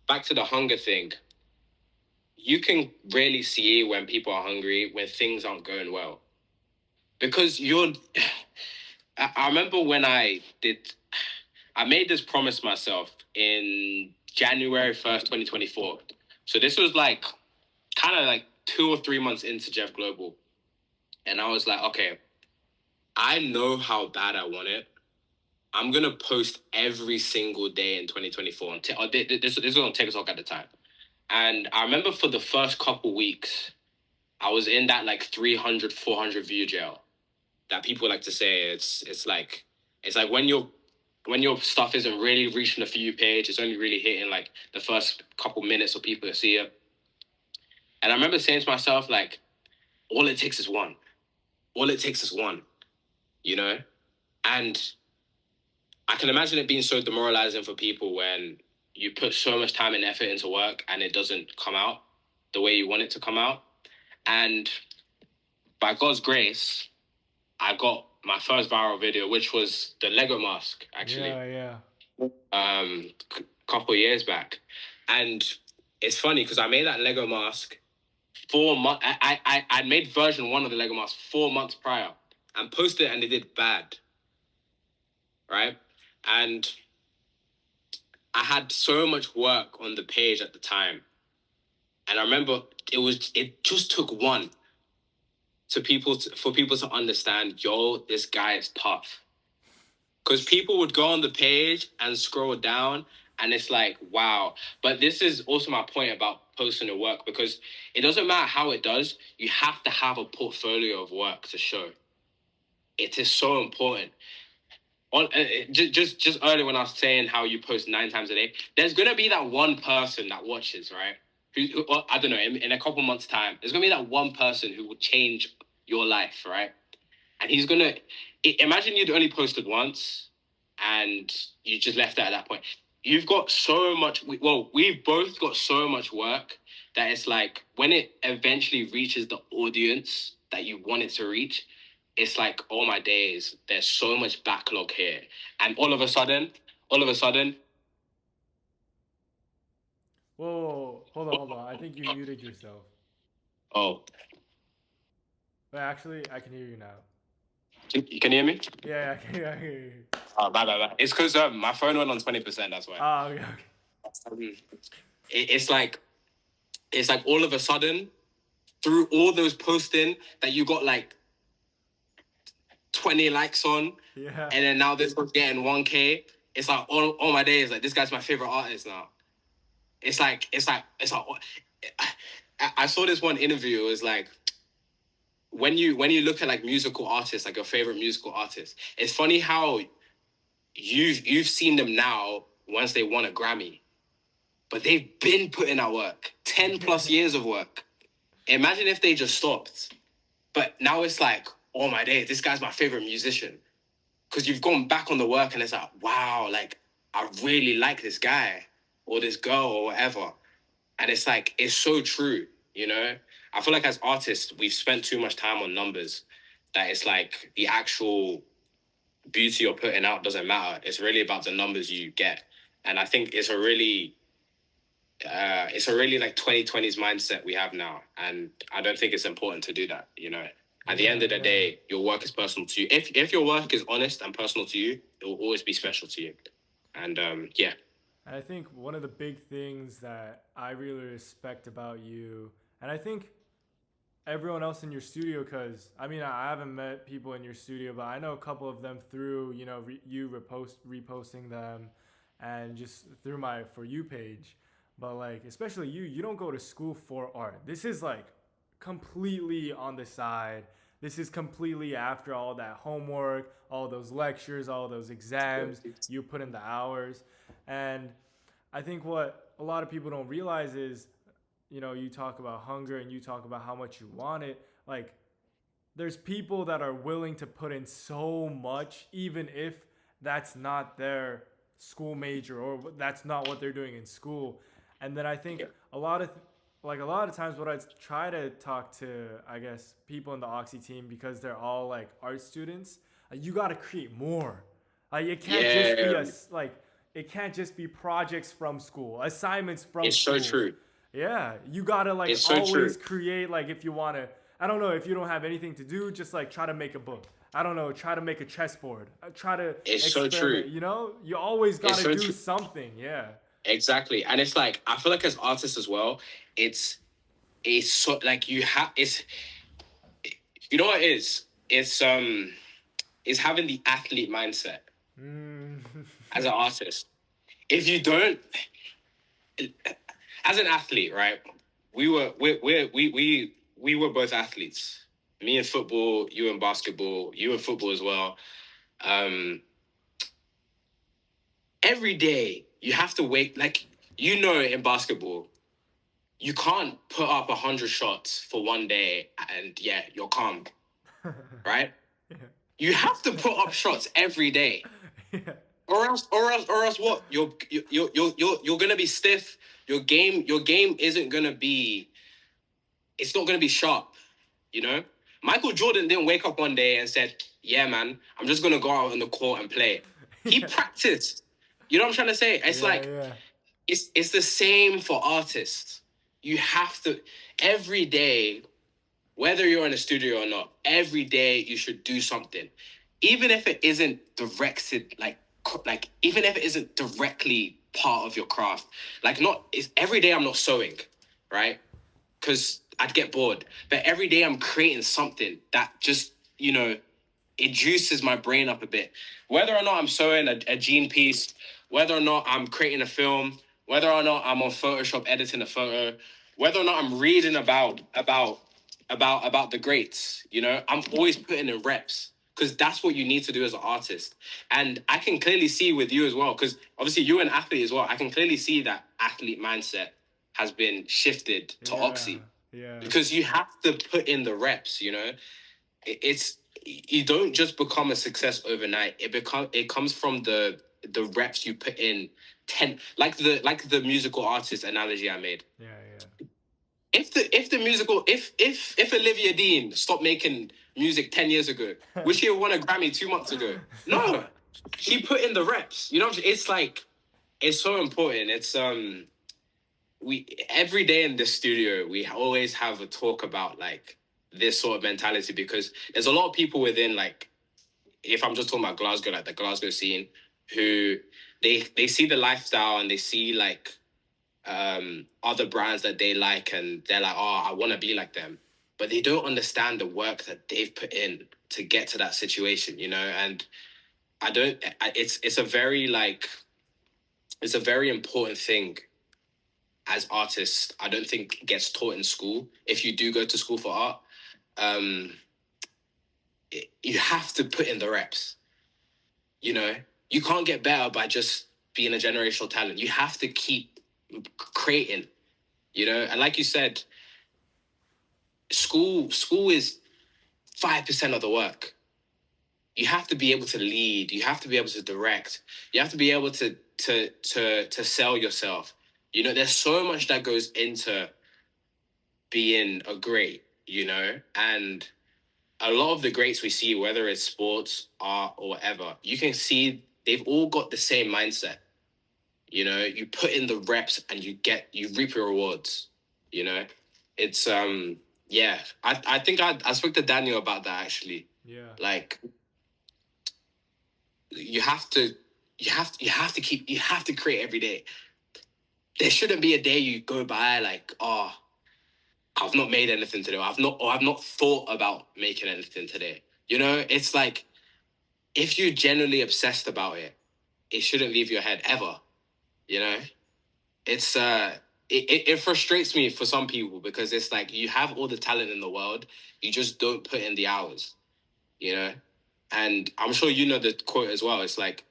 back to the hunger thing. You can really see when people are hungry when things aren't going well, because I remember when I made this promise myself in January 1st, 2024. So this was like kind of like 2 or 3 months into JEVGLOBAL. And I was like, okay, I know how bad I want it. I'm going to post every single day in 2024. This was on TikTok at the time. And I remember for the first couple weeks, I was in that like 300, 400 view jail that people like to say. It's like when your stuff isn't really reaching the view page, it's only really hitting like the first couple minutes of people to see it. And I remember saying to myself, like, all it takes is one. All it takes is one, you know? And I can imagine it being so demoralizing for people when you put so much time and effort into work and it doesn't come out the way you want it to come out. And by God's grace, I got my first viral video, which was the Lego mask, actually. Yeah. Couple years back, and it's funny because I made that Lego mask 4 months. I made version 1 of the Lego mask 4 months prior and posted it, and it did bad, right? And I had so much work on the page at the time, and I remember it just took one for people to understand, yo, this guy is tough. Because people would go on the page and scroll down, and it's like, wow. But this is also my point about posting your work, because it doesn't matter how it does. You have to have a portfolio of work to show. It is so important. Just earlier when I was saying how you post 9 times a day, there's gonna be that one person that watches, right? Who I don't know, in a couple months' time, there's gonna be that one person who will change your life, right? And he's gonna imagine you'd only posted once, and you just left it at that point. You've got so much. We've both got so much work that it's like when it eventually reaches the audience that you want it to reach, it's like, oh my days, there's so much backlog here, and all of a sudden, Whoa, hold on. I think you muted yourself. oh, But actually, I can hear you now. you can hear me? Yeah, I can hear you. Oh, bye. It's because my phone went on 20%. That's why. Oh, okay. It's like all of a sudden, through all those posting that you got like 20 likes on, Yeah. and then now this one's getting 1K. It's like all my days, like, this guy's my favorite artist now. It's like I saw this one interview. It was like, when you look at like musical artists, like your favorite musical artist, it's funny how you've seen them now once they won a Grammy, but they've been putting out work, 10 plus years of work. Imagine if they just stopped. But now it's like, oh my days, this guy's my favorite musician. Because you've gone back on the work, and it's like, wow, like, I really like this guy or this girl or whatever. And it's like, it's so true, you know? I feel like as artists, we've spent too much time on numbers that it's like the actual beauty you're putting out doesn't matter. It's really about the numbers you get. And I think it's a really like 2020s mindset we have now. And I don't think it's important to do that, you know? At the end of the day, your work is personal to you. If your work is honest and personal to you, it will always be special to you. And yeah. I think one of the big things that I really respect about you, and I think everyone else in your studio, because I mean, I haven't met people in your studio, but I know a couple of them through, you know, you reposting them and just through my For You page. But like, especially you don't go to school for art. This is like completely on the side. This is completely after all that homework, all those lectures, all those exams. You put in the hours. And I think what a lot of people don't realize is, you know, you talk about hunger and you talk about how much you want it. Like, there's people that are willing to put in so much, even if that's not their school major or that's not what they're doing in school. And then I think a lot of times what I try to talk to, I guess, people in the Oxxy team, because they're all like art students, you got to create more. Like, it can't just be it can't just be projects from school, assignments from school. It's so true. Yeah, you gotta like always create. Like, if you wanna, I don't know, if you don't have anything to do, just like try to make a book. I don't know, try to make a chessboard. Try to. It's so true. You know, you always gotta do something. Yeah. Exactly, and it's like, I feel like as artists as well, it's so like you know what it is? It's having the athlete mindset as an artist. If you don't, as an athlete, right? We were both athletes. Me in football, you in basketball, you in football as well. Every day you have to wake, like, you know, in basketball, you can't put up 100 shots for one day and you're calm, right? Yeah. You have to put up shots every day, or else what? You're gonna be stiff. Your game isn't gonna be. It's not gonna be sharp, you know. Michael Jordan didn't wake up one day and said, "Yeah, man, I'm just gonna go out on the court and play." He practiced. You know what I'm trying to say? It's Yeah, like yeah. it's the same for artists. You have to every day, whether you're in a studio or not, every day you should do something, even if it isn't directed like even if it isn't directly part of your craft. Like not it's every day I'm not sewing, right? Because I'd get bored. But every day I'm creating something that just it juices my brain up a bit. Whether or not I'm sewing a jean piece, whether or not I'm creating a film, whether or not I'm on Photoshop editing a photo, whether or not I'm reading about the greats, I'm always putting in reps because that's what you need to do as an artist. And I can clearly see with you as well, because obviously you're an athlete as well. I can clearly see that athlete mindset has been shifted to Yeah, Oxy yeah, because you have to put in the reps. It's you don't just become a success overnight. It comes from the reps you put in. 10, like the musical artist analogy I made. yeah, yeah. If the musical if Olivia Dean stopped making music 10 years ago, would she have won a Grammy 2 months ago? No. She put in the reps. It's like it's so important. We every day in the studio we always have a talk about like this sort of mentality, because there's a lot of people within, like, if I'm just talking about Glasgow, like the Glasgow scene, who they see the lifestyle and they see like other brands that they like, and they're like, oh, I want to be like them, but they don't understand the work that they've put in to get to that situation, and I don't it's a very like it's a very important thing as artists. I don't think it gets taught in school. If you do go to school for art, um, you have to put in the reps. You know, you can't get better by just being a generational talent. You have to keep creating. And like you said, school is 5% of the work. You have to be able to lead. You have to be able to direct. You have to be able to sell yourself. There's so much that goes into being a great, and a lot of the greats we see, whether it's sports, art, or whatever, you can see they've all got the same mindset. You put in the reps and you reap your rewards. It's yeah. I think I spoke to Daniel about that actually. Yeah. Like, you have to create every day. There shouldn't be a day you go by like, oh, I've not made anything today. I've not thought about making anything today. It's like, if you're genuinely obsessed about it, it shouldn't leave your head ever. You know, it's it frustrates me for some people, because it's like you have all the talent in the world, you just don't put in the hours. And I'm sure you know the quote as well. It's like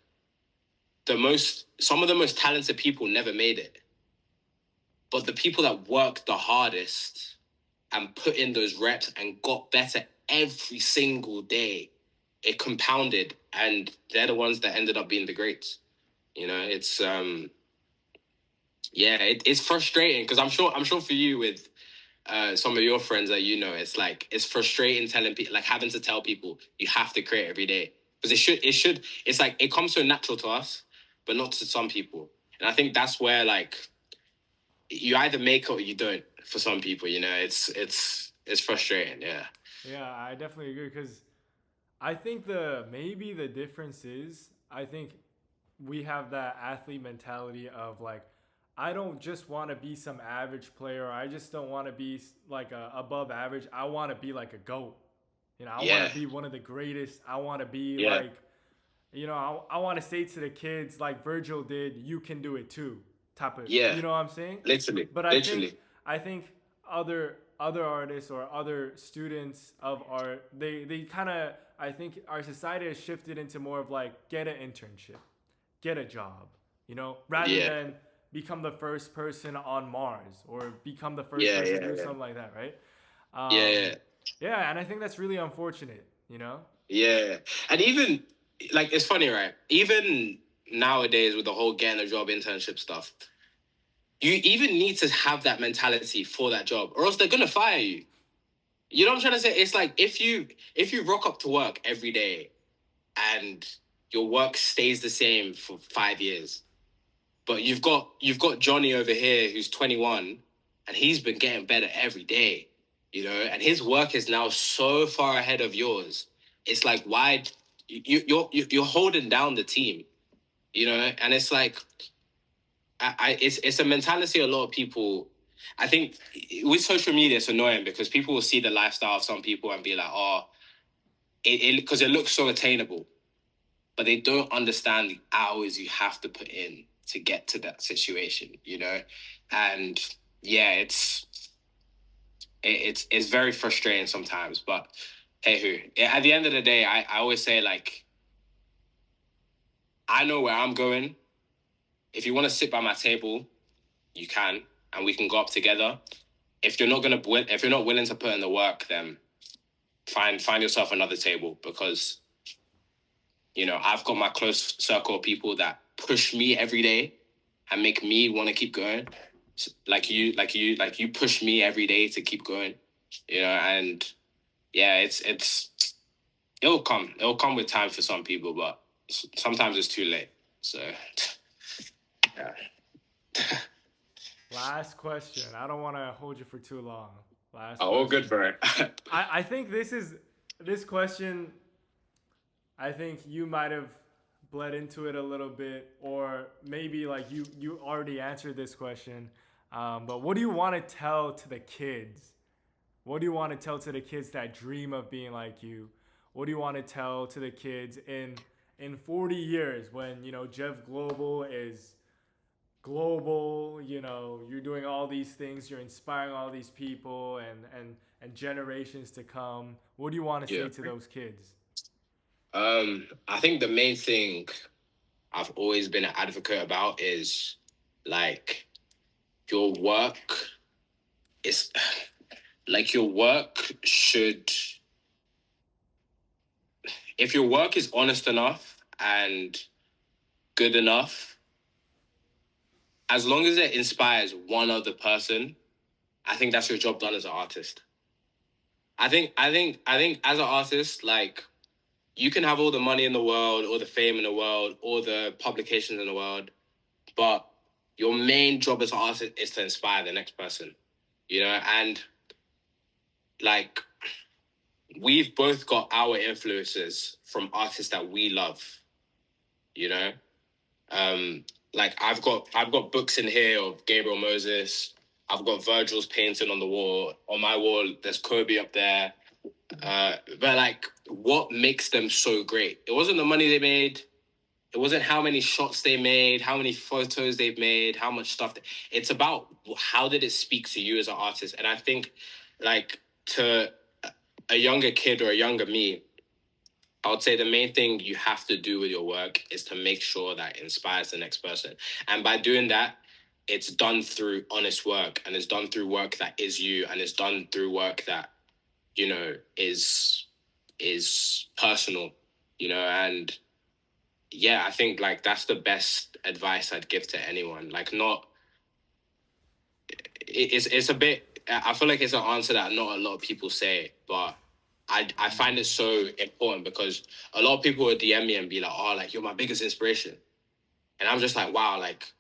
some of the most talented people never made it, but the people that worked the hardest and put in those reps and got better every single day, it compounded, and they're the ones that ended up being the greats. It's yeah, it's frustrating, because I'm sure for you with some of your friends that it's like it's frustrating telling people, like having to tell people you have to create every day, because it's like it comes so natural to us, but not to some people. And I think that's where, like, you either make it or you don't. For some people, it's frustrating. Yeah. Yeah, I definitely agree because I think maybe the difference is I think we have that athlete mentality of like I don't just want to be some average player. I just don't want to be like above average. I want to be like a goat. I want Yeah. to be one of the greatest. I want to be Yeah. like, I want to say to the kids like Virgil did, you can do it too. Type of, Yeah. you know what I'm saying? Literally. But Literally. I think other artists or other students of art, they kind of, I think our society has shifted into more of like get an internship, get a job, rather Yeah. than become the first person on Mars or become the first Yeah. person Yeah. to do Yeah. something like that, right? Yeah. Um, Yeah. yeah, and I think that's really unfortunate. Yeah. And even, like, it's funny, right? Even nowadays with the whole getting a job internship stuff, you even need to have that mentality for that job, or else they're gonna fire you. You know what I'm trying to say? It's like if you rock up to work every day and your work stays the same for 5 years, but you've got Johnny over here who's 21 and he's been getting better every day, and his work is now so far ahead of yours. It's like why you're holding down the team, and it's like it's a mentality a lot of people. I think with social media, it's annoying because people will see the lifestyle of some people and be like, oh, because it looks so attainable, but they don't understand the hours you have to put in to get to that situation, and yeah, it's very frustrating sometimes. But hey, at the end of the day, I always say, like, I know where I'm going. If you want to sit by my table, you can, and we can go up together. If you're not willing to put in the work, then find yourself another table, because I've got my close circle of people that push me every day and make me want to keep going. Like you push me every day to keep going. And yeah, it'll come with time for some people, but sometimes it's too late. So yeah. Last question. I don't want to hold you for too long. Last Oh, all good, question. bro. I think this question. I think you might have bled into it a little bit, or maybe like you already answered this question. But what do you want to tell to the kids? What do you want to tell to the kids that dream of being like you? What do you want to tell to the kids in 40 years when Jeff Global is global? You're doing all these things, you're inspiring all these people and generations to come. What do you want to Yeah. say to those kids? I think the main thing I've always been an advocate about is, like, your work is like your work should if your work is honest enough and good enough, as long as it inspires one other person, I think that's your job done as an artist. I think as an artist, like, you can have all the money in the world, all the fame in the world, all the publications in the world, but your main job as an artist is to inspire the next person, and, like, we've both got our influences from artists that we love, you know. Um, like, I've got books in here of Gabriel Moses. I've got Virgil's painting on the wall. On my wall, there's Kobe up there. But, like, what makes them so great? It wasn't the money they made. It wasn't how many shots they made, how many photos they've made, how much stuff. It's about how did it speak to you as an artist. And I think, like, to a younger kid or a younger me, I would say the main thing you have to do with your work is to make sure that it inspires the next person. And by doing that, it's done through honest work, and it's done through work that is you, and it's done through work that, is personal, and yeah, I think, like, that's the best advice I'd give to anyone. Like, not it's a bit. I feel like it's an answer that not a lot of people say, but I find it so important because a lot of people would DM me and be like, "Oh, like, you're my biggest inspiration," and I'm just like, "Wow, like,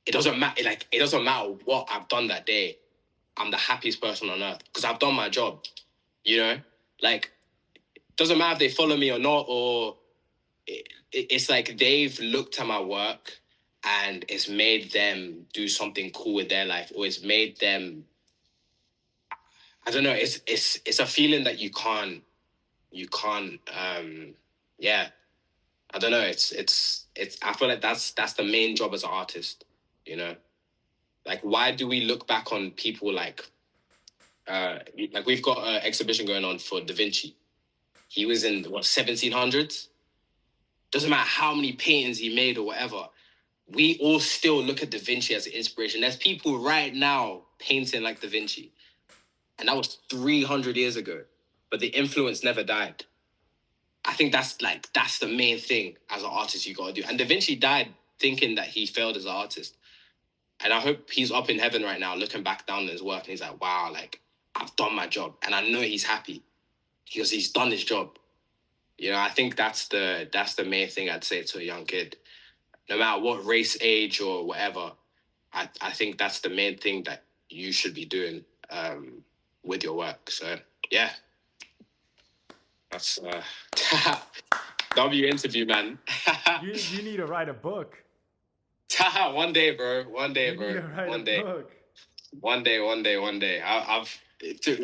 it doesn't matter. Like, it doesn't matter what I've done that day. I'm the happiest person on earth because I've done my job." You know, like, doesn't matter if they follow me or not, or it's like they've looked at my work and it's made them do something cool with their life, or it's made them, I don't know, it's a feeling that you can't yeah, I don't know, it's I feel like that's the main job as an artist, you know. Like, why do we look back on people like we've got an exhibition going on for Da Vinci. He was in what, 1700s. Doesn't matter how many paintings he made or whatever, we all still look at Da Vinci as an inspiration. There's people right now painting like Da Vinci, and that was 300 years ago, but the influence never died. I think that's the main thing as an artist you gotta do. And Da Vinci died thinking that he failed as an artist, and I hope he's up in heaven right now, looking back down at his work, and he's like, wow, like, I've done my job, and I know he's happy because he's done his job. You know, I think that's the main thing I'd say to a young kid, no matter what race, age, or whatever. I think that's the main thing that you should be doing with your work. So yeah, that's W interview, man. You need to write a book. One day, bro. One day, You need bro. to write a One day. book. One day. One day. One day.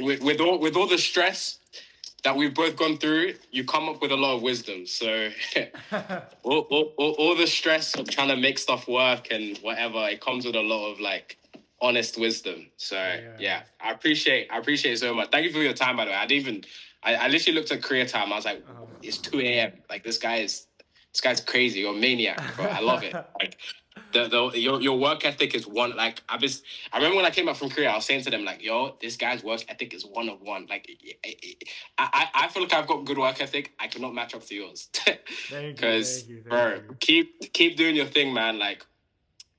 With all the stress that we've both gone through, you come up with a lot of wisdom. So all the stress of trying to make stuff work and whatever, it comes with a lot of like honest wisdom. So yeah, I appreciate it so much. Thank you for your time, by the way. I literally looked at career time. I was like, it's 2 a.m. Like this guy's crazy. You're a maniac, bro. I love it. Like your work ethic is one. Like I remember when I came back from Korea, I was saying to them like, yo, this guy's work ethic is one of one. Like I feel like I've got good work ethic. I cannot match up to yours. Thank Because you. bro, keep doing your thing, man. Like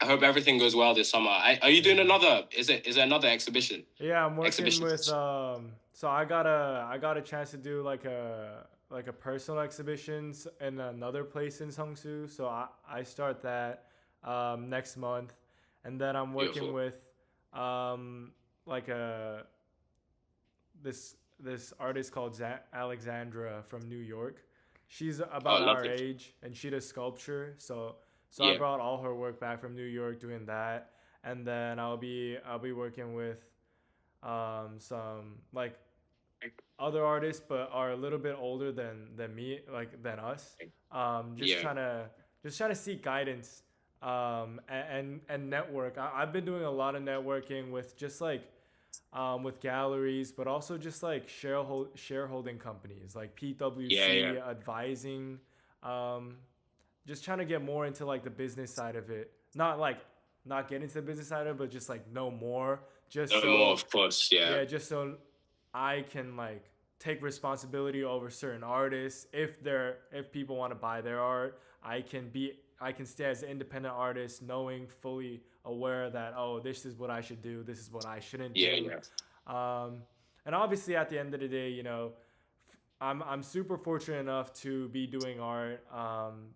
I hope everything goes well this summer. Are you doing another? Is there another exhibition? Yeah, I'm working Exhibition. with so I got a chance to do like a personal exhibitions in another place in Seongsu. So I start that next month, and then I'm working Beautiful. with like a this artist called Alexandra from New York. She's about our Lovely. age, and she does sculpture. So I Yeah. brought all her work back from New York doing that, and then I'll be working with some like other artists, but are a little bit older than me, like than us. Yeah. Just trying to seek guidance and network. I've been doing a lot of networking with just like with galleries, but also just like shareholding companies like PwC Yeah. advising. Um, just trying to get more into like the business side of it. Not get into the business side of it, but just like know more. Just No more, so of course. Yeah. yeah, just so I can like take responsibility over certain artists. If people want to buy their art, I can stay as an independent artist, knowing fully aware that oh, this is what I should do, this is what I shouldn't Yeah. do. Yeah. Um, and obviously, at the end of the day, I'm super fortunate enough to be doing art,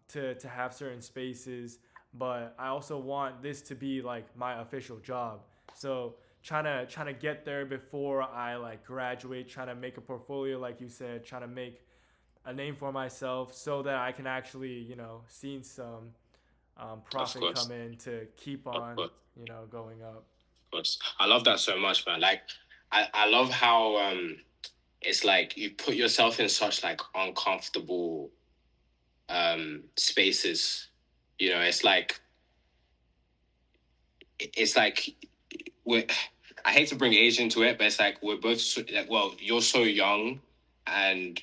to have certain spaces, but I also want this to be like my official job. So trying to get there before I like graduate, trying to make a portfolio, like you said, trying to make a name for myself, so that I can actually see some Of profit course. come in to keep Of on course. going up. Of course. I love that so much, man. Like I love how it's like you put yourself in such like uncomfortable spaces. You know, it's like we're I hate to bring age into it, but it's like we're both like, well, you're so young and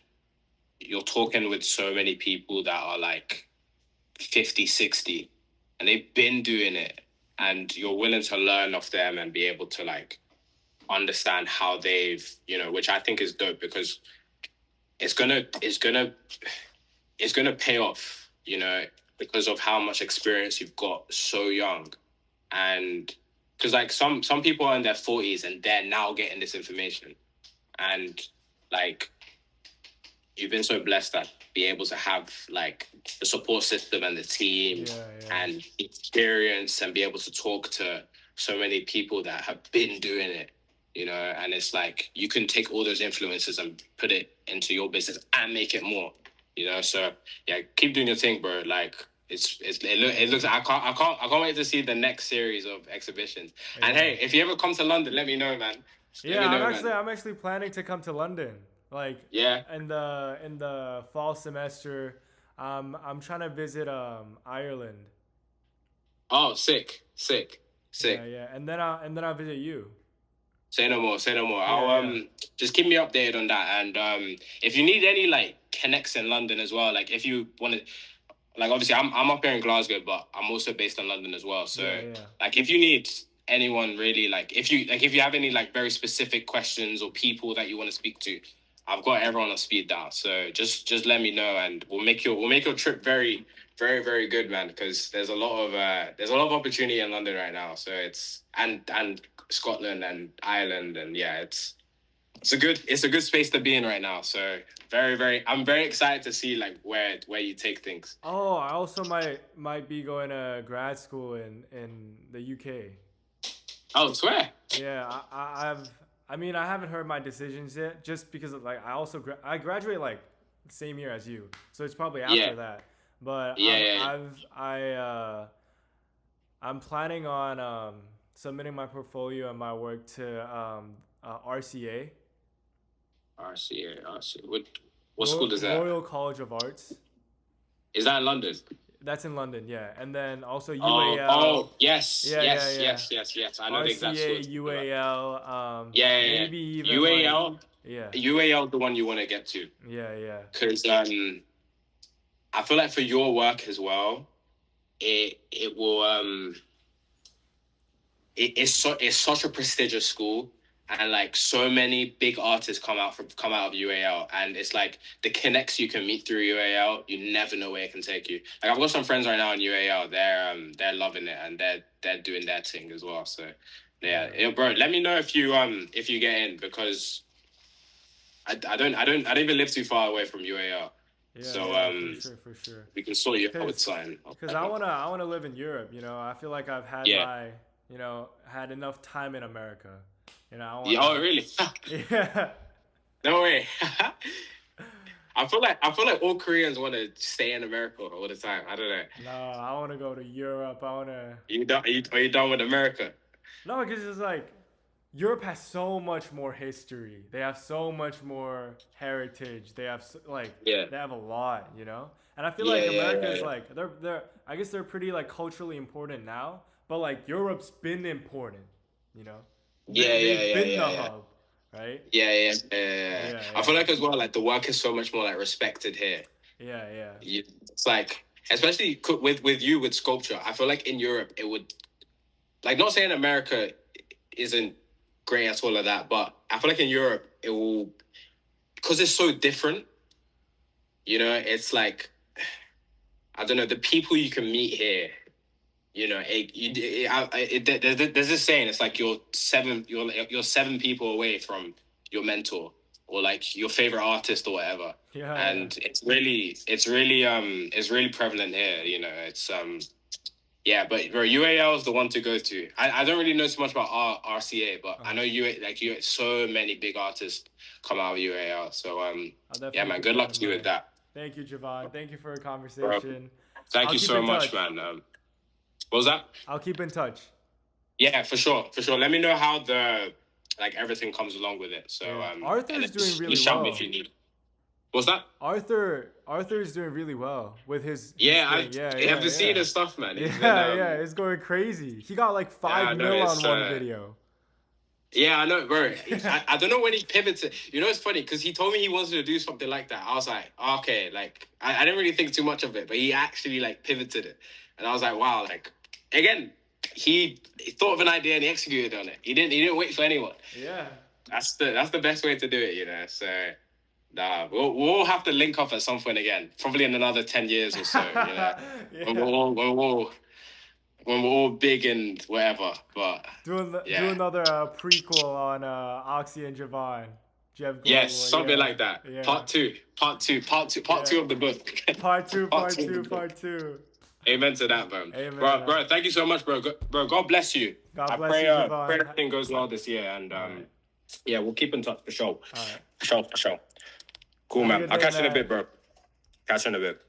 you're talking with so many people that are like 50, 60, and they've been doing it, and you're willing to learn off them and be able to like understand how they've, which I think is dope because it's gonna it's gonna it's gonna pay off, because of how much experience you've got so young. And because like some people are in their 40s and they're now getting this information, and like you've been so blessed that be able to have like the support system and the team Yeah. and experience and be able to talk to so many people that have been doing it, and it's like you can take all those influences and put it into your business and make it more, so yeah, keep doing your thing, bro. Like it looks I can't wait to see the next series of exhibitions. And Yeah. hey, if you ever come to London, let me know, man. Let me Yeah, know, man. I'm actually planning to come to London, like Yeah. in the fall semester. I'm trying to visit Ireland. Oh, sick, sick, Yeah, sick. yeah, and then I'll visit you. Say no more, say no more. Yeah, I'll yeah. just keep me updated on that. And if you need any like connects in London as well, like if you want to, like obviously I'm up here in Glasgow, but I'm also based in London as well. So Yeah, yeah. like if you need anyone really, like if you have any like very specific questions or people that you want to speak to, I've got everyone on speed dial. So just let me know, and we'll make your trip very very very good, man. Because there's a lot of opportunity in London right now. So it's and Scotland and Ireland, and yeah, it's a good space to be in right now. So I'm very excited to see like where you take things. Oh, I also might be going to grad school in the UK. Oh, swear. Yeah, I mean, I haven't heard my decisions yet, just because like I also I graduate like the same year as you, so it's probably Yeah, after that. But yeah, yeah, yeah. I'm planning on submitting my portfolio and my work to RCA, RCA, RCA. What school is that? Royal College of Arts. Is that in London? That's in London, yeah, and then also Oh, UAL. oh, yes, Yeah, yeah, yes, yeah. yes, yes, yes. I know the exact school RCA, it's talking about. UAL, Yeah, yeah, yeah. maybe even like UAL, yeah, UAL, the one you want to get to, yeah, yeah, because I feel like for your work as well, it will it's such a prestigious school, and like so many big artists come out of UAL, and it's like the connects you can meet through UAL, you never know where it can take you. Like I've got some friends right now in UAL, they're loving it, and they're doing their thing as well. So yeah, yeah, bro, let me know if you get in, because I don't even live too far away from UAL, yeah, so yeah, for sure, for sure. we can sort you out with Cause, something. cause I wanna live in Europe. You know, I feel like I've had Yeah. my, had enough time in America. You know, I Yeah. Oh, wanna, really? yeah, No way. I feel like all Koreans want to stay in America all the time. I don't know. no, I wanna go to Europe. I wanna, Are you done with America? no, cause it's like Europe has so much more history. They have so much more heritage. They have like Yeah. they have a lot, And I feel Yeah, like yeah, America yeah, is yeah. like they're I guess they're pretty like culturally important now, but like Europe's been important, you know. Yeah, yeah, They've yeah, been yeah, the yeah. hub, right? Yeah, yeah, yeah, yeah, yeah. Yeah, I feel yeah, like as well, like the work is so much more like respected here. yeah, yeah, It's like, especially with you with sculpture. I feel like in Europe it would, like, not saying America isn't great at all of that, but I feel like in Europe it will, because it's so different. It's like, I don't know, the people you can meet here. There's this saying. It's like you're 7 people away from your mentor, or like your favorite artist or whatever. yeah, yeah. And it's really prevalent here. Yeah, but bro, UAL is the one to go to. I don't really know so much about RCA, but I know so many big artists come out of UAL. So I'll yeah, definitely man, keep good that luck in to you with mind. that, Thank you, Jevan. Thank you for a bro. conversation. Thank I'll you keep so in much, touch. man. What was that? I'll keep in touch. Yeah, for sure, for sure. Let me know how the like everything comes along with it. So Yeah, and then Arthur's doing you really shout me if well. you need. What's that? Arthur's doing really well with his Yeah, thing. Yeah, I haven't seen yeah, his stuff, man. He's been yeah, yeah. It's going crazy. He got like yeah, five I know mil on it's one video. yeah, I know, bro. I don't know when he pivoted. It's funny because he told me he wanted to do something like that. I was like, okay, like I didn't really think too much of it, but he actually like pivoted it, and I was like, wow, like again, he thought of an idea and he executed on it. He didn't wait for anyone. Yeah. That's the best way to do it, So nah, we'll have to link up at some point again, probably in another 10 years or so. When Yeah. when we're all big and whatever. But Do yeah, another prequel on Oxy and Jevan. Jev yes, Global. something Yeah. like that. Yeah. Part two Yeah. of the book. Part two. Part Part two of the two. book. Part two. Amen to that, bro. Amen. Bro, thank you so much, bro. Bro, God bless you. God I bless pray, you, pray Jevan. everything goes well this year, and All right. yeah, we'll keep in touch for sure. All right. For sure, for sure. Cool, Have a man. good I'll day, catch you in a man. bit, bro. Catch you in a bit.